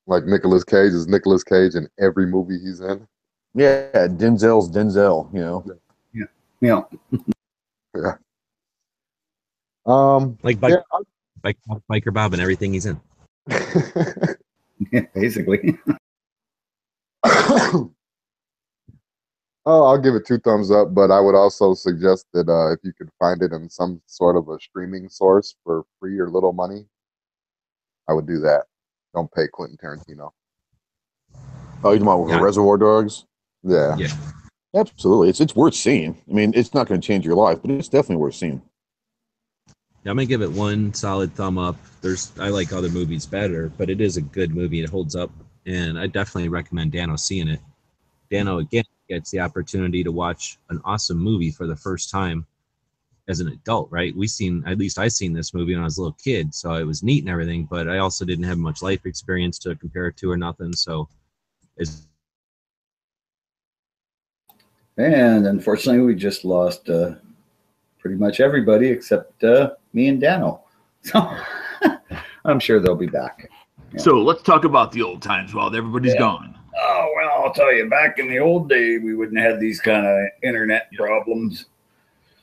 Like Nicolas Cage is Nicolas Cage in every movie he's in. Yeah, Denzel's Denzel. You know. Yeah. Yeah. Like Biker Bob and everything he's in. Yeah, basically. Oh, I'll give it 2 thumbs up, but I would also suggest that if you could find it in some sort of a streaming source for free or little money, I would do that. Don't pay Quentin Tarantino. Oh, you're talking about Reservoir Dogs? Yeah. Yeah. Absolutely. It's worth seeing. I mean, it's not going to change your life, but it's definitely worth seeing. I'm gonna give it one solid thumb up. I like other movies better, but it is a good movie. It holds up, and I definitely recommend Dano seeing it. Dano again gets the opportunity to watch an awesome movie for the first time as an adult, right? At least I seen this movie when I was a little kid, so it was neat and everything, but I also didn't have much life experience to compare it to or nothing. So And unfortunately, we just lost pretty much everybody except me and Dano. So I'm sure they'll be back. Yeah. So let's talk about the old times while everybody's gone. Oh, well, I'll tell you, back in the old day, we wouldn't have these kind of internet problems.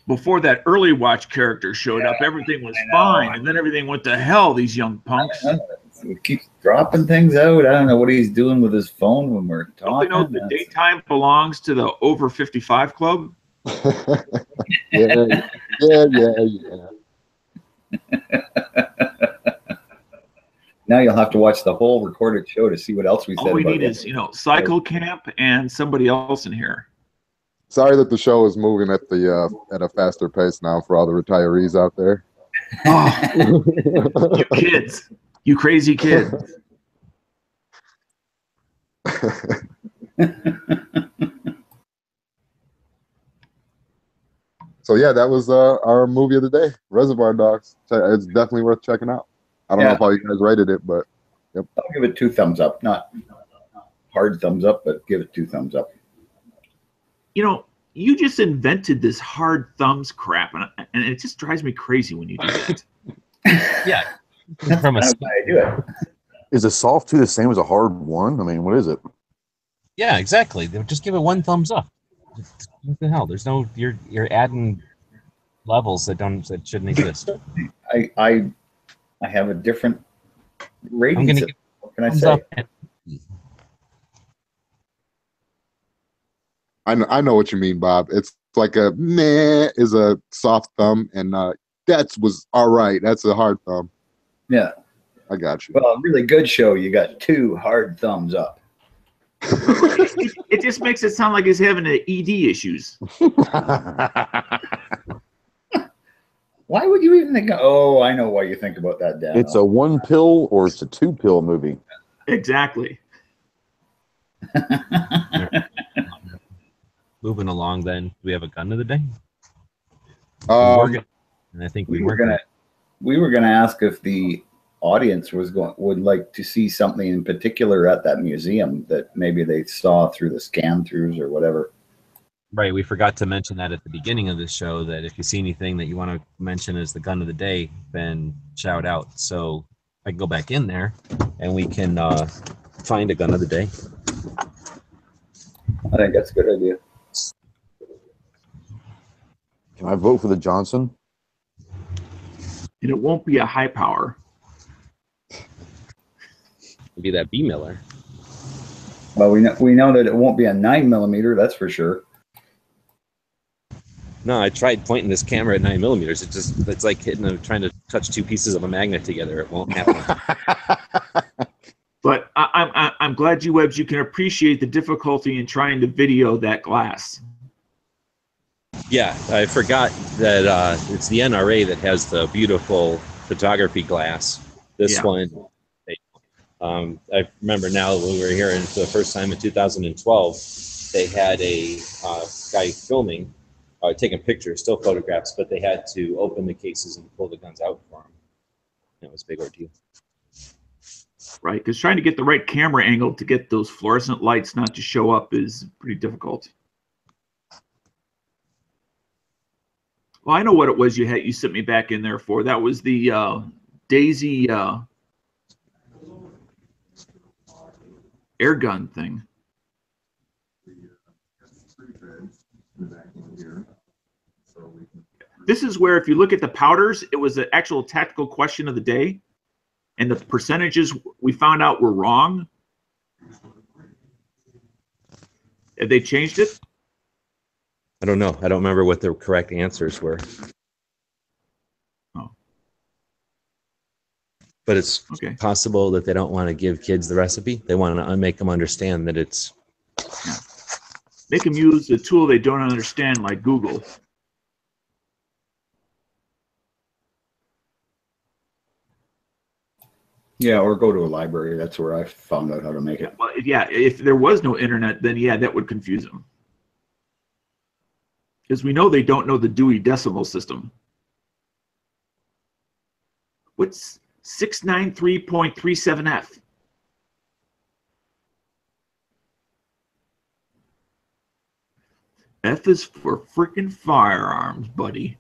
Before that early watch character showed up, everything was fine, and then everything went to hell, these young punks. He keeps dropping things out. I don't know what he's doing with his phone when we're talking. Don't they know the daytime belongs to the over 55 club? yeah. Now you'll have to watch the whole recorded show to see what else we said. All we about need is, Cycle Camp and somebody else in here. Sorry that the show is moving at a faster pace now for all the retirees out there. Oh, you kids, you crazy kids. So yeah, that was our movie of the day, Reservoir Dogs. It's definitely worth checking out. I don't know how you guys rated it, but yep. I'll give it 2 thumbs up. Not hard thumbs up, but give it 2 thumbs up. You just invented this hard thumbs crap, and it just drives me crazy when you do that. Yeah. That's From a how I do it. Is a soft 2 the same as a hard 1? I mean, what is it? Yeah, exactly. Just give it 1 thumbs up. What the hell? There's no you're adding levels that shouldn't exist. I have a different rating. What can I thumbs say? up. I know what you mean, Bob. It's like a meh is a soft thumb, and that was all right. That's a hard thumb. Yeah. I got you. Well, a really good show, you got 2 hard thumbs up. It just makes it sound like he's having ED issues. Why would you even think? Oh, I know why you think about that, Dan. It's a 1 pill or it's a 2 pill movie. Exactly. Moving along, then we have a gun of the day. Um, And I think we were gonna ask if the audience would like to see something in particular at that museum that maybe they saw through the scan throughs or whatever. Right, we forgot to mention that at the beginning of the show, that if you see anything that you want to mention as the gun of the day, then shout out. So I can go back in there and we can find a gun of the day. I think that's a good idea. Can I vote for the Johnson? And it won't be a high power. It'll be that B Miller. Well, we know that it won't be a 9mm, that's for sure. No, I tried pointing this camera at 9mm. It's like trying to touch 2 pieces of a magnet together. It won't happen. But I'm glad you can appreciate the difficulty in trying to video that glass. Yeah, I forgot that it's the NRA that has the beautiful photography glass. This one, I remember now when we were here for the first time in 2012, they had a guy filming, taking pictures, still photographs, but they had to open the cases and pull the guns out for him. That was a big ordeal. Right, because trying to get the right camera angle to get those fluorescent lights not to show up is pretty difficult. Well, I know what it was you sent me back in there for. That was the Daisy air gun thing. This is where, if you look at the powders, it was an actual tactical question of the day, and the percentages we found out were wrong. Have they changed it? I don't know. I don't remember what the correct answers were. Oh. but it's Okay. possible that they don't want to give kids the recipe. They want to make them understand that it's. Make them use a tool they don't understand, like Google. Yeah, or go to a library. That's where I found out how to make it. Well, yeah, if there was no internet, then yeah, that would confuse them. Because we know they don't know the Dewey Decimal System. What's 693.37F? F is for freaking firearms, buddy.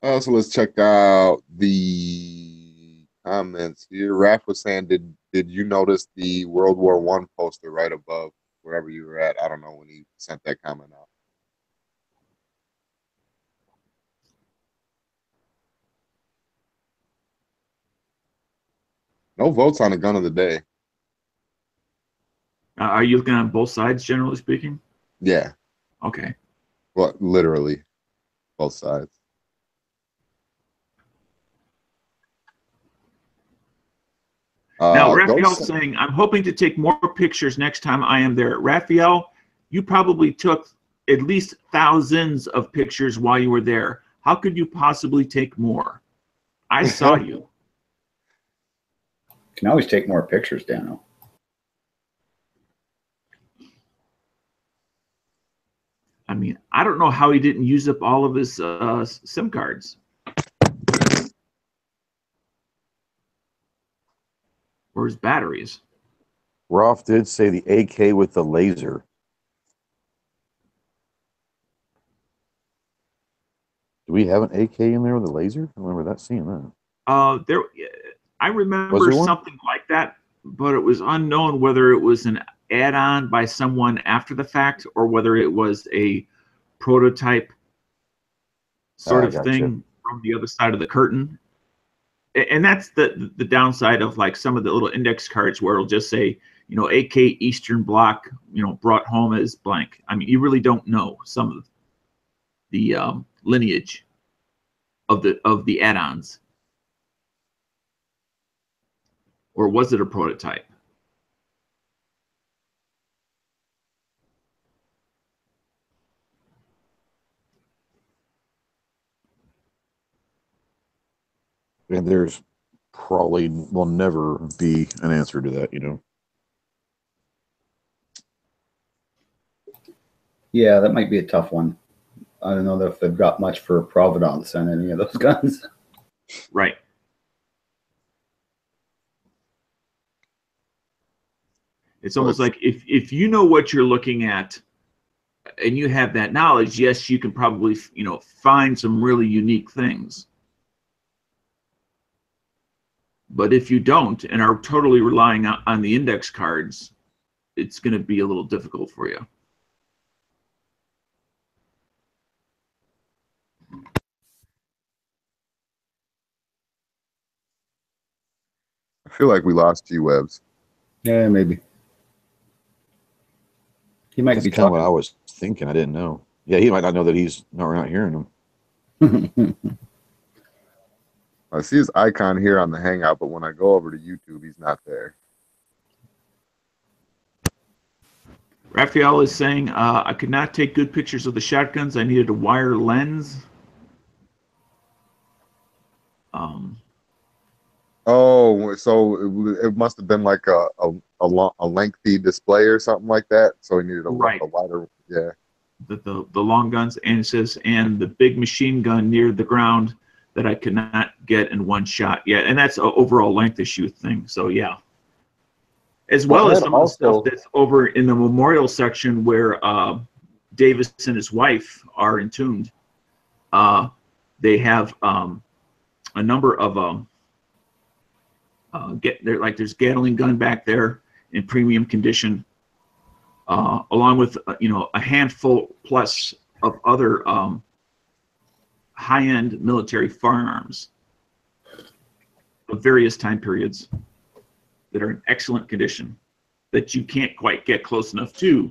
So let's check out the comments here. Raph was saying, did you notice the World War I poster right above wherever you were at? I don't know when he sent that comment out. No votes on the gun of the day. Are you looking on both sides, generally speaking? Yeah. Okay. Well, literally, both sides. Now, Raphael's saying, I'm hoping to take more pictures next time I am there. Raphael, you probably took at least thousands of pictures while you were there. How could you possibly take more? I saw you. Can always take more pictures, Dano. I mean, I don't know how he didn't use up all of his SIM cards. Or his batteries. Rolf did say the AK with the laser. Do we have an AK in there with a laser? I remember seeing that. I remember something like that, but it was unknown whether it was an add-on by someone after the fact or whether it was a prototype sort of thing from the other side of the curtain. And that's the downside of like some of the little index cards where it'll just say, you know, AK Eastern Bloc, you know, brought home as blank. I mean, you really don't know some of the lineage of the add-ons. Or was it a prototype? And there's probably will never be an answer to that, you know. Yeah, that might be a tough one. I don't know if they've got much for provenance on any of those guns. Right. It's almost like if you know what you're looking at and you have that knowledge, yes, you can probably, you know, find some really unique things. But if you don't and are totally relying on the index cards, it's going to be a little difficult for you. I feel like we lost G-Webs. Yeah, maybe. He might That's be kind of talking. what I was thinking. I didn't know. Yeah, he might not know that we're not hearing him. I see his icon here on the Hangout, but when I go over to YouTube, he's not there. Raphael is saying, I could not take good pictures of the shotguns. I needed a wire lens. Oh, so it must have been like a lengthy display or something like that. So he needed a wider, yeah. The long guns, and it says, and the big machine gun near the ground that I could not get in one shot. Yeah, and that's an overall length issue thing. So yeah. As well as some of the stuff that's over in the memorial section where Davis and his wife are entombed. They have a number of there's Gatling gun back there in premium condition, along with a handful plus of other high-end military firearms of various time periods that are in excellent condition that you can't quite get close enough to.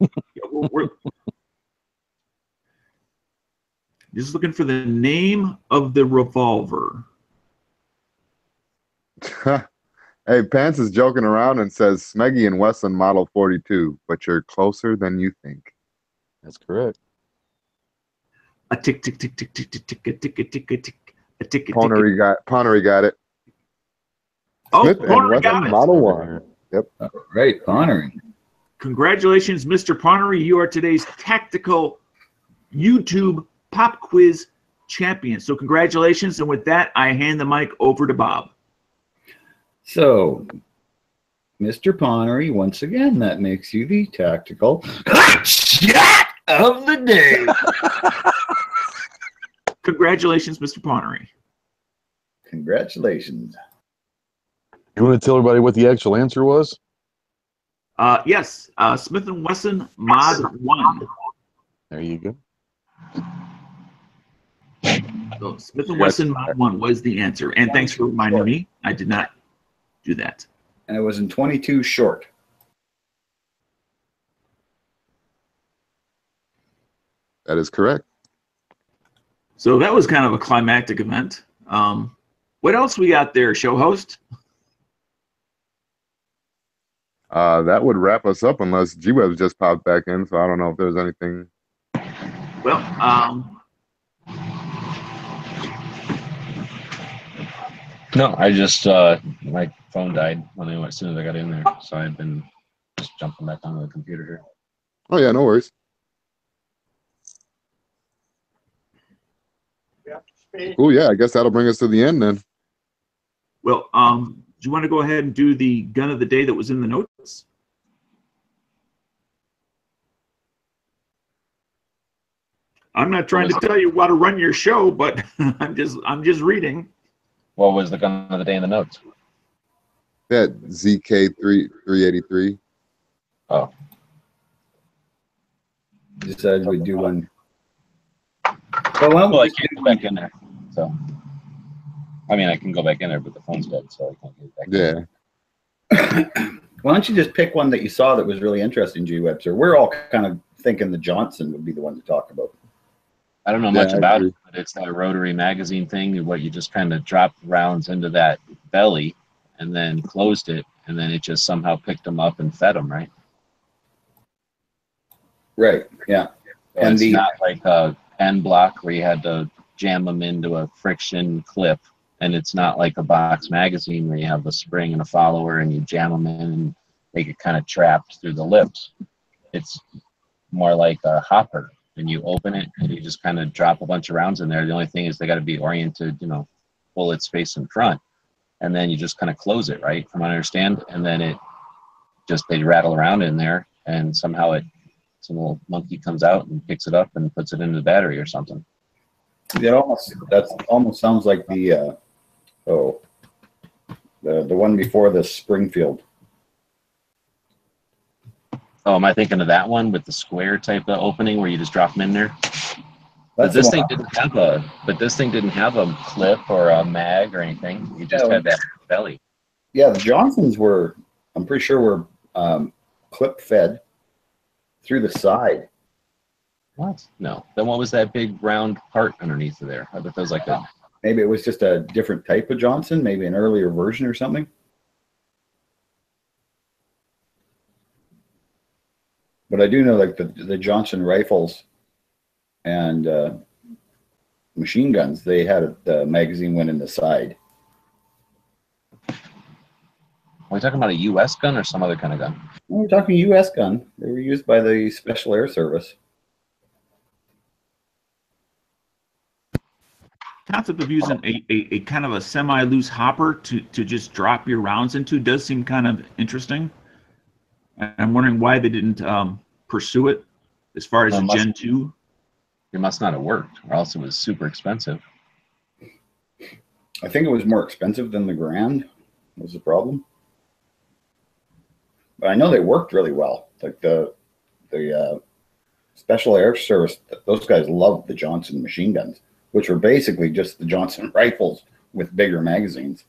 We're just looking for the name of the revolver. Hey, Pants is joking around and says Smeggy and Wesson Model 42, but you're closer than you think. That's correct. A tick, tick, tick, tick, tick, tick, tick, a tick, a tick, a tick, a tick, a tick. Ponery got it. Oh, Smith and Ponery got Wesson it. Model 1. Yep. All right, Connery. Congratulations, Mr. Ponery. You are today's tactical YouTube pop quiz champion. So congratulations. And with that, I hand the mic over to Bob. So, Mr. Ponery, once again, that makes you the tactical shot of the day. Congratulations, Mr. Ponery. Congratulations. You want to tell everybody what the actual answer was? Yes, Smith & Wesson Mod 1. There you go. So Smith & Wesson Mod 1 was the answer. And thanks for reminding me. I did not do that. And it was in 22 short. That is correct. So that was kind of a climactic event. What else we got there, show host? That would wrap us up unless G-Webs just popped back in, so I don't know if there's anything. Well, No, I just my phone died as soon as I got in there, so I've been just jumping back onto the computer here. Oh, yeah, no worries. Oh, yeah, I guess that'll bring us to the end then. well, do you want to go ahead and do the gun of the day that was in the notes? I'm not trying to tell you how to run your show, but I'm just reading. What was the gun of the day in the notes? That ZK383. Oh, Decided we'd do one. Well, I can't go back in there. So, I mean, I can go back in there, but the phone's dead, so I can't get back in there. Yeah. why don't you just pick one that you saw that was really interesting, G. Webster? We're all kind of thinking the Johnson would be the one to talk about. I don't know Yeah, much I about agree. it, but it's that rotary magazine thing, what you just kind of dropped rounds into that belly and then closed it, and then it just somehow picked them up and fed them, right? Right. Yeah. So And it's the not like a pen block where you had to jam them into a friction clip, and it's not like a box magazine where you have a spring and a follower and you jam them in and they get kind of trapped through the lips. It's more like a hopper, and you open it and you just kind of drop a bunch of rounds in there. The only thing is they got to be oriented, bullets face in front, and then you just kind of close it, right, from what I understand, and then they rattle around in there, and somehow some little monkey comes out and picks it up and puts it into the battery or something. that almost sounds like the one before the Springfield. Oh, am I thinking of that one with the square type of opening where you just drop them in there? But That's this the thing one. didn't have a clip or a mag or anything. You just had that belly. Yeah, the Johnsons were, I'm pretty sure, were clip fed through the side. What? No. Then what was that big round part underneath of there? I bet that was like a. Maybe it was just a different type of Johnson, maybe an earlier version or something. But I do know, like the Johnson rifles and machine guns, they had the magazine went in the side. Are we talking about a U.S. gun or some other kind of gun? We're talking U.S. gun. They were used by the Special Air Service. Concept of using a kind of a semi-loose hopper to just drop your rounds into does seem kind of interesting. I'm wondering why they didn't pursue it as far as Well, a Gen 2. It must not have worked, or else it was super expensive. I think it was more expensive than the Grand was the problem. But I know they worked really well. Like the Special Air Service, those guys loved the Johnson machine guns, which were basically just the Johnson rifles with bigger magazines.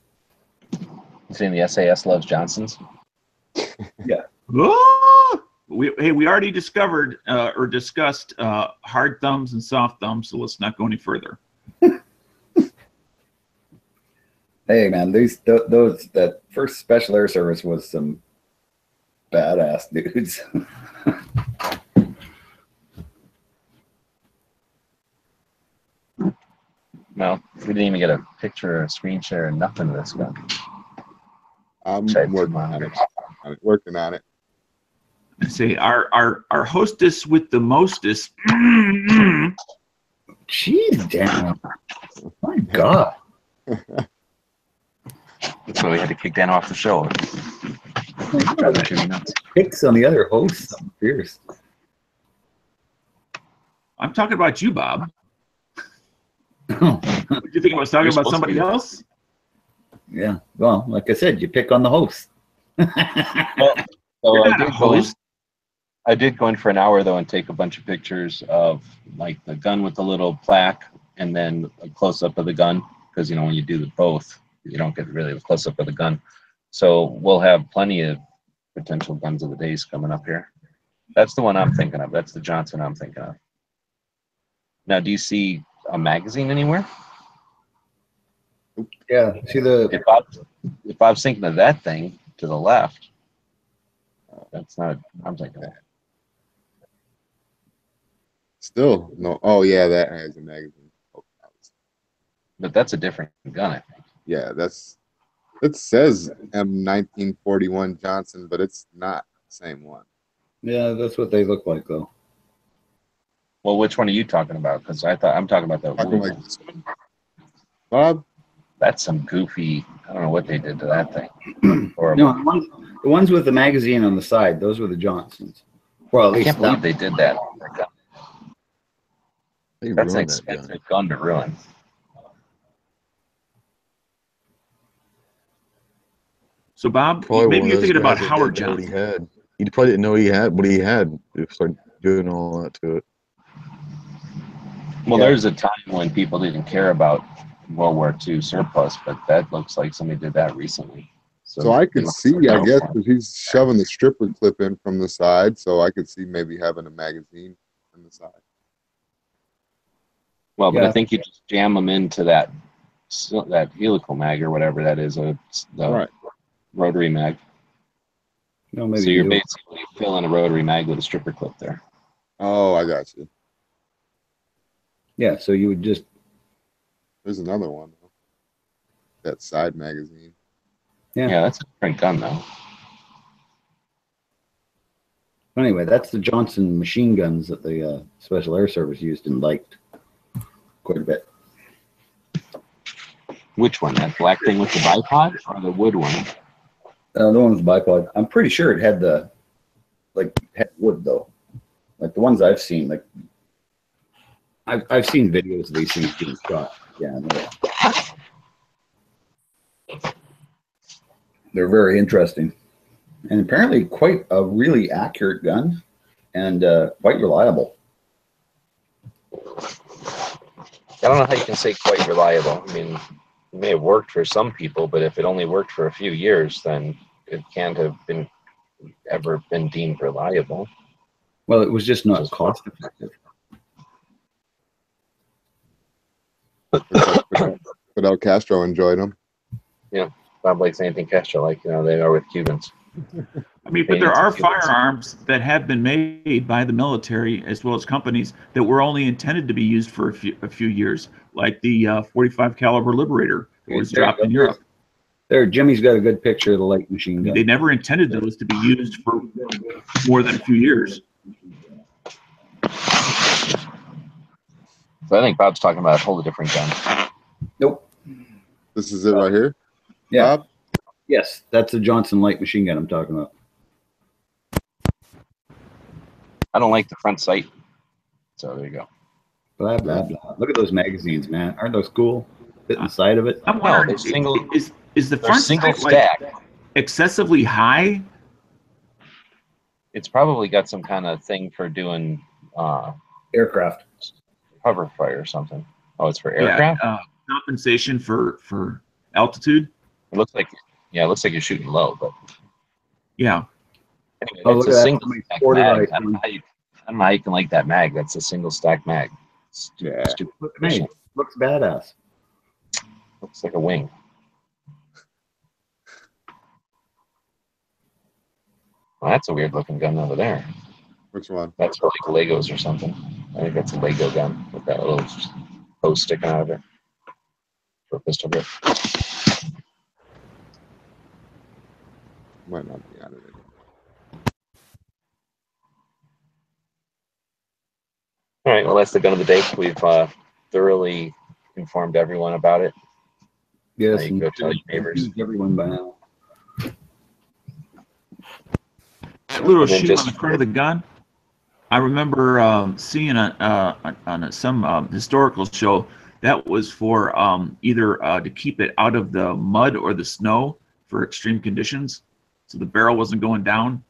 You saying the SAS loves Johnsons? Oh! we already discovered or discussed hard thumbs and soft thumbs, so let's not go any further. Hey man, that first Special Air Service was some badass dudes. No, we didn't even get a picture or a screen share or nothing of this gun. I'm Check working on it. Working on it. Let's see, our hostess with the mostest. Jeez, damn. My God. That's why we had to kick Dan off the show. Driving Jimmy nuts. Picks on the other hosts. I'm fierce. I'm talking about you, Bob. Oh, Do you think I was talking You're about supposed to somebody be. else? yeah. Well, like I said, you pick on the host. Well, so You're not a host. I did go in for an hour though and take a bunch of pictures of like the gun with the little plaque and then a close up of the gun because you know when you do the both you don't get really a close up of the gun. So we'll have plenty of potential guns of the days coming up here. That's the one I'm thinking of. That's the Johnson I'm thinking of. Now, do you see a magazine anywhere? Yeah. See the. If I was thinking of that thing to the left, that's not. I'm thinking of that. Still no. Oh yeah, that has a magazine. But that's a different gun, I think. Yeah, it says M1941 Johnson, but it's not the same one. Yeah, that's what they look like, though. Well, which one are you talking about? Because I'm talking about the Talking wood like one. this one. Bob, That's some goofy. I don't know what they did to that thing. Horrible. No, the ones with the magazine on the side, those were the Johnsons. Well, at I least can't believe they did that. They That's an ruined that gun. expensive gun to ruin. So, Bob, Probably maybe one you're of those thinking about guys that Howard didn't know what Johnson. he had. He probably didn't know what he had. He started doing all that to it. Well, Yeah. there's a time when people didn't care about World War II surplus, but that looks like somebody did that recently. so I could see, I guess, Well, because he's shoving the stripper clip in from the side, so I could see maybe having a magazine on the side. but Yeah. I think you just jam them into that helical mag or whatever that is, the Right. rotary mag. No, maybe So you're you. basically filling a rotary mag with a stripper clip there. Oh, I got you. Yeah, so you would just. There's another one. That side magazine. Yeah. Yeah, that's a different gun though. Anyway, that's the Johnson machine guns that the Special Air Service used and liked quite a bit. Which one? That black thing with the bipod or the wood one? The one with the bipod. I'm pretty sure it had had wood though. Like the ones I've seen, like I've seen videos of these things being shot. Yeah, they're very interesting, and apparently quite a really accurate gun, and quite reliable. I don't know how you can say quite reliable. I mean, it may have worked for some people, but if it only worked for a few years, then it can't have ever been deemed reliable. Well, it was not cost effective. Fidel Castro enjoyed them. Bob likes anything Castro like, they are with Cubans. I mean, but there are firearms that have been made by the military as well as companies that were only intended to be used for a few years, like the 45 caliber Liberator that was dropped in Europe. There, Jimmy's got a good picture of the light machine gun. They never intended those to be used for more than a few years. So I think Bob's talking about a wholly different gun. Nope. This is it right here. Yeah. Bob? Yes, that's the Johnson light machine gun I'm talking about. I don't like the front sight. So there you go. Blah blah blah. Look at those magazines, man. Aren't those cool? Fit inside of it. I'm Well, wondering, they're single- is the They're front single sight like stack. excessively high? It's probably got some kind of thing for doing Aircraft. cover fire or something. Oh, it's for aircraft? Yeah, compensation for altitude. It looks like you're shooting low, but Yeah. Anyway, Oh, it's look a at that. single Somebody stack poured it mag. right I don't know how you can like that mag. That's a single stack mag. Yeah. Stupid. Look, hey, looks badass. Looks like a wing. Well, that's a weird looking gun over there. Which one? That's for like Legos or something. I think that's a Lego gun with that little hose sticking out of it for a pistol grip. Might not be out of it. All right, well, that's the gun of the day. We've thoroughly informed everyone about it. Yes, Now you can go tell your neighbors. Everyone by now. That little And then shoe just- on the front of the gun, I remember seeing on some historical show that was for either to keep it out of the mud or the snow for extreme conditions, so the barrel wasn't going down.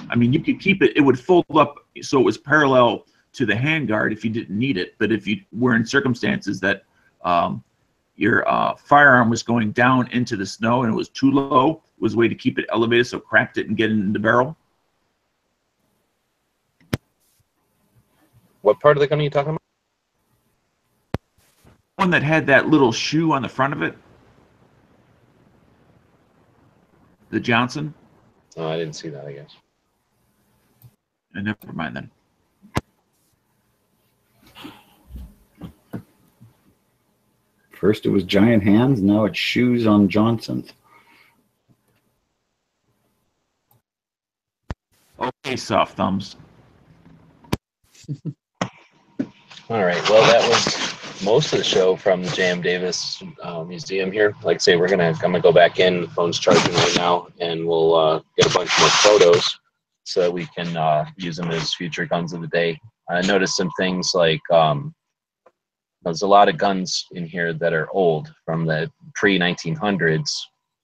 I mean, you could keep it; it would fold up so it was parallel to the handguard if you didn't need it. But if you were in circumstances that your firearm was going down into the snow and it was too low, it was a way to keep it elevated so it cracked it and get it in the barrel. What part of the gun are you talking about? One that had that little shoe on the front of it. The Johnson. Oh, I didn't see that, I guess. And never mind then. First it was giant hands, now it's shoes on Johnson's. Okay, soft thumbs. All right. Well, that was most of the show from the J.M. Davis Museum here. Like I say, I'm gonna go back in. The phone's charging right now, and we'll get a bunch more photos so that we can use them as future guns of the day. I noticed some things like there's a lot of guns in here that are old from the pre-1900s.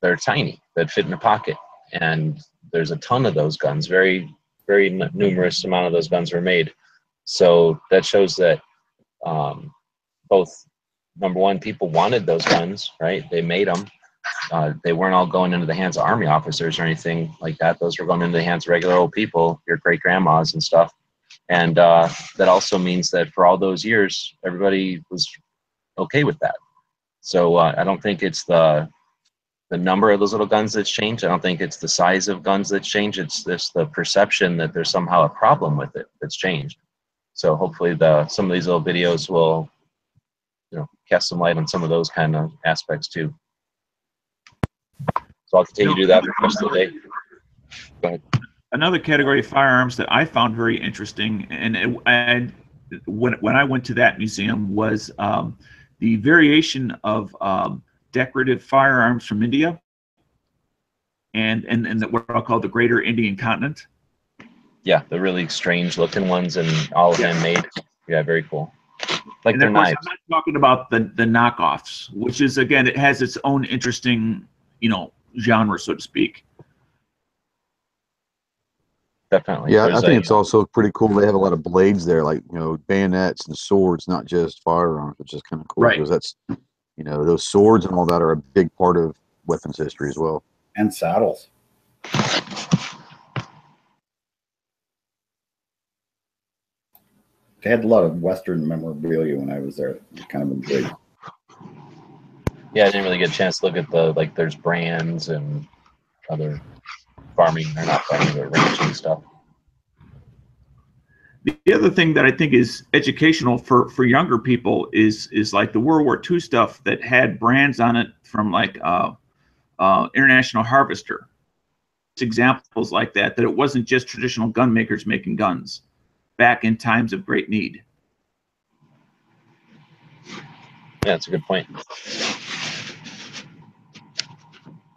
They're tiny, that fit in a pocket, and there's a ton of those guns. Very, very numerous amount of those guns were made. So that shows that both, number one, people wanted those guns, right? They made them. They weren't all going into the hands of army officers or anything like that. Those were going into the hands of regular old people, your great grandmas and stuff. And that also means that for all those years, everybody was okay with that. So I don't think it's the number of those little guns that's changed. I don't think it's the size of guns that's changed. It's just the perception that there's somehow a problem with it that's changed. So hopefully some of these little videos will, cast some light on some of those kind of aspects too. So I'll continue to do that for the rest of the day. Go ahead. Another category of firearms that I found very interesting, and when I went to that museum, was the variation of decorative firearms from India and what I'll call the Greater Indian Continent. Yeah, the really strange looking ones and all handmade. Yeah, very cool. Like And their of course, knives. I'm not talking about the knockoffs, which is, again, it has its own interesting, genre, so to speak. Definitely. Yeah, I There's think a- it's also pretty cool. They have a lot of blades there, like bayonets and swords, not just firearms, which is kind of cool Right. because that's those swords and all that are a big part of weapons history as well. And saddles. They had a lot of Western memorabilia when I was there. Kind of enjoyed. Yeah, I didn't really get a chance to look at there's brands and other farming, or not farming, but ranching stuff. The other thing that I think is educational for younger people is like the World War II stuff that had brands on it from like International Harvester. Examples like that it wasn't just traditional gun makers making guns back in times of great need. Yeah, that's a good point.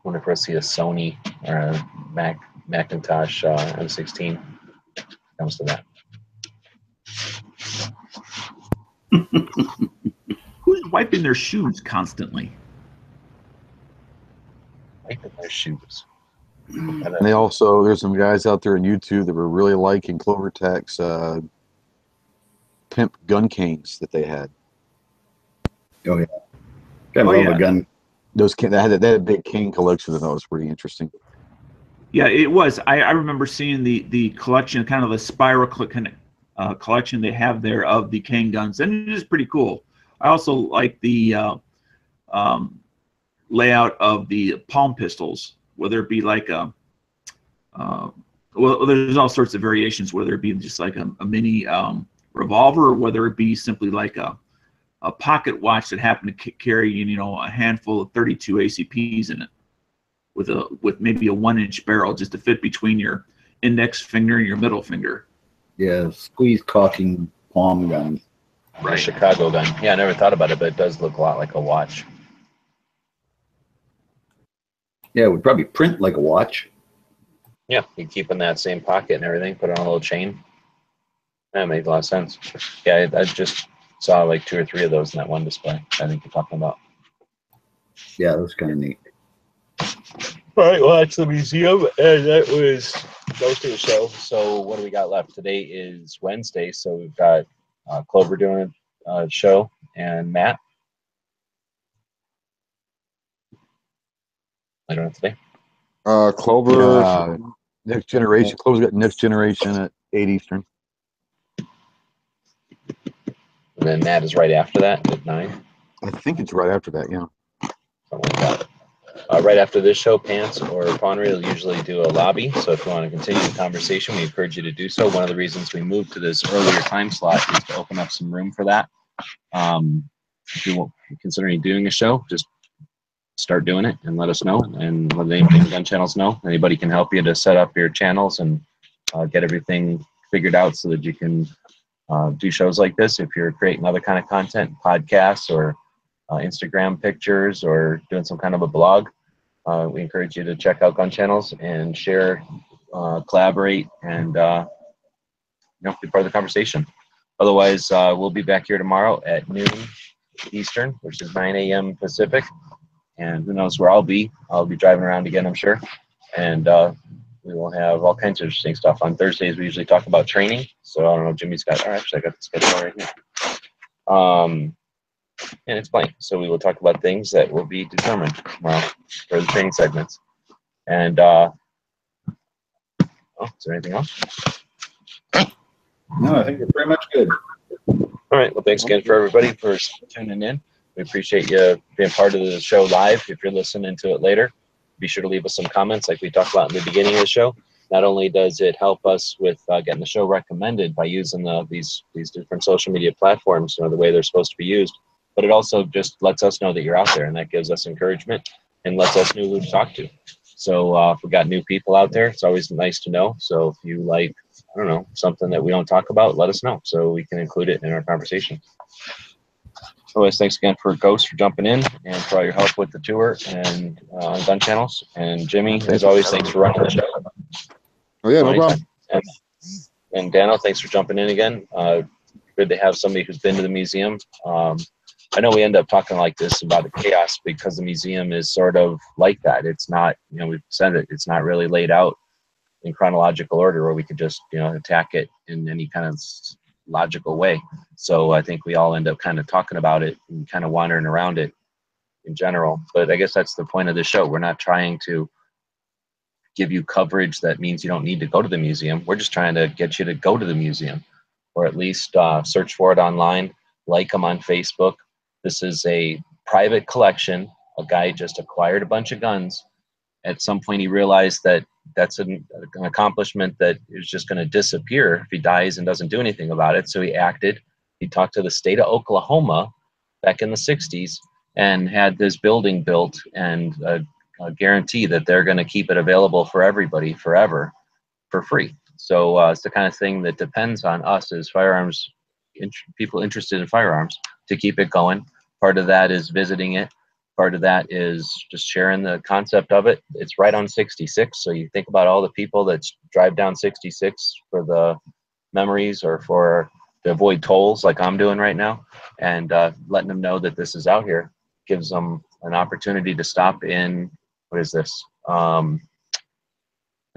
Wonder if we'll see a Sony or a Macintosh M16 comes to that. Who's wiping their shoes constantly? Wiping their shoes. And there's some guys out there on YouTube that were really liking Clovertech's pimp gun canes that they had. Oh yeah. I love a gun. They had a big cane collection that I thought was pretty interesting. Yeah, it was. I remember seeing the collection, kind of the spiral collection they have there of the Kane guns, and it is pretty cool. I also like the layout of the palm pistols, whether it be like a well, there's all sorts of variations, whether it be just like a mini revolver, or whether it be simply like a pocket watch that happened to carry, you know, a handful of 32 ACPs in it, with maybe a 1-inch barrel just to fit between your index finger and your middle finger. Yeah, squeeze cocking palm gun. Right. Chicago gun. Yeah, I never thought about it, but it does look a lot like a watch. Yeah, it would probably print like a watch. Yeah, you keep in that same pocket and everything, put it on a little chain. That made a lot of sense. Yeah, I just saw like 2 or 3 of those in that one display I think you're talking about. Yeah, that was kind of neat. All right, well, that's the museum, and that was most of the show. So what do we got left? Today is Wednesday, so we've got Clover doing a show, and Matt. I don't know today. Clover. Next Generation. Clover's got Next Generation at 8 Eastern. And then Matt is right after that at 9. I think it's right after that, yeah. Something like that. Right after this show, Pants or Pawnery will usually do a lobby. So if you want to continue the conversation, we encourage you to do so. One of the reasons we moved to this earlier time slot is to open up some room for that. If you're considering doing a show, just start doing it and let us know, and let the Name Gun channels know. Anybody can help you to set up your channels and get everything figured out so that you can do shows like this. If you're creating other kind of content, podcasts or Instagram pictures or doing some kind of a blog, we encourage you to check out Gun Channels and share, collaborate, and be part of the conversation. Otherwise, we'll be back here tomorrow at noon Eastern, which is 9 a.m. Pacific. And who knows where I'll be. I'll be driving around again, I'm sure. And we will have all kinds of interesting stuff. On Thursdays, we usually talk about training. So I don't know if Jimmy's got, actually, I got the schedule right here. And it's blank. So we will talk about things that will be determined tomorrow for the training segments. And is there anything else? No, I think you're pretty much good. All right. Well, thanks again for everybody for tuning in. We appreciate you being part of the show live. If you're listening to it later, be sure to leave us some comments like we talked about in the beginning of the show. Not only does it help us with getting the show recommended by using these different social media platforms, the way they're supposed to be used, but it also just lets us know that you're out there, and that gives us encouragement and lets us know who to talk to. So if we've got new people out there, it's always nice to know. So if you like, I don't know, something that we don't talk about, let us know so we can include it in our conversation. Otherwise, thanks again for Ghost for jumping in and for all your help with the tour and on Gun Channels. And Jimmy, as always, thanks for running the show. Oh, yeah, no problem. And Dano, thanks for jumping in again. Good to have somebody who's been to the museum. I know we end up talking like this about the chaos because the museum is sort of like that. It's not, we've said it, it's not really laid out in chronological order where we could just, attack it in any kind of logical way. So I think we all end up kind of talking about it and kind of wandering around it in general. But I guess that's the point of the show. We're not trying to give you coverage that means you don't need to go to the museum. We're just trying to get you to go to the museum, or at least search for it online, like them on Facebook. This is a private collection. A guy just acquired a bunch of guns. At some point, he realized that that's an accomplishment that is just going to disappear if he dies and doesn't do anything about it. So he acted. He talked to the state of Oklahoma back in the 60s and had this building built and a guarantee that they're going to keep it available for everybody forever for free. So it's the kind of thing that depends on us as firearms, people interested in firearms, to keep it going. Part of that is visiting it. Part of that is just sharing the concept of it. It's right on 66. So you think about all the people that drive down 66 for the memories or to avoid tolls like I'm doing right now, and letting them know that this is out here gives them an opportunity to stop in, what is this? I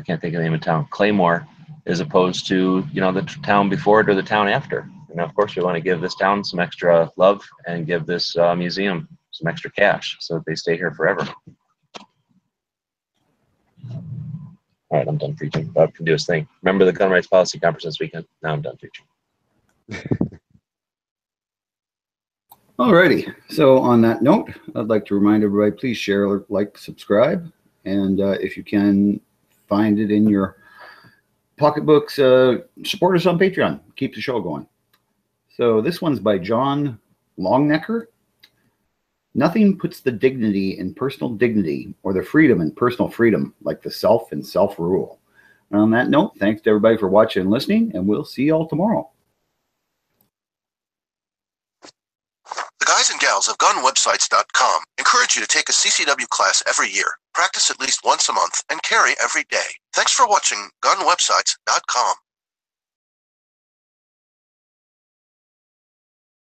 can't think of the name of town, Claymore, as opposed to, the town before it or the town after. And of course, we want to give this town some extra love and give this museum some extra cash so that they stay here forever. All right, I'm done preaching. Bob can do his thing. Remember the gun rights policy conference this weekend? Now I'm done preaching. Alrighty. So on that note, I'd like to remind everybody, please share, like, subscribe, and if you can find it in your pocketbooks, support us on Patreon. Keep the show going. So this one's by John Longnecker. Nothing puts the dignity in personal dignity or the freedom in personal freedom like the self and self-rule. And on that note, thanks to everybody for watching and listening, and we'll see you all tomorrow. The guys and gals of gunwebsites.com encourage you to take a CCW class every year, practice at least once a month, and carry every day. Thanks for watching gunwebsites.com.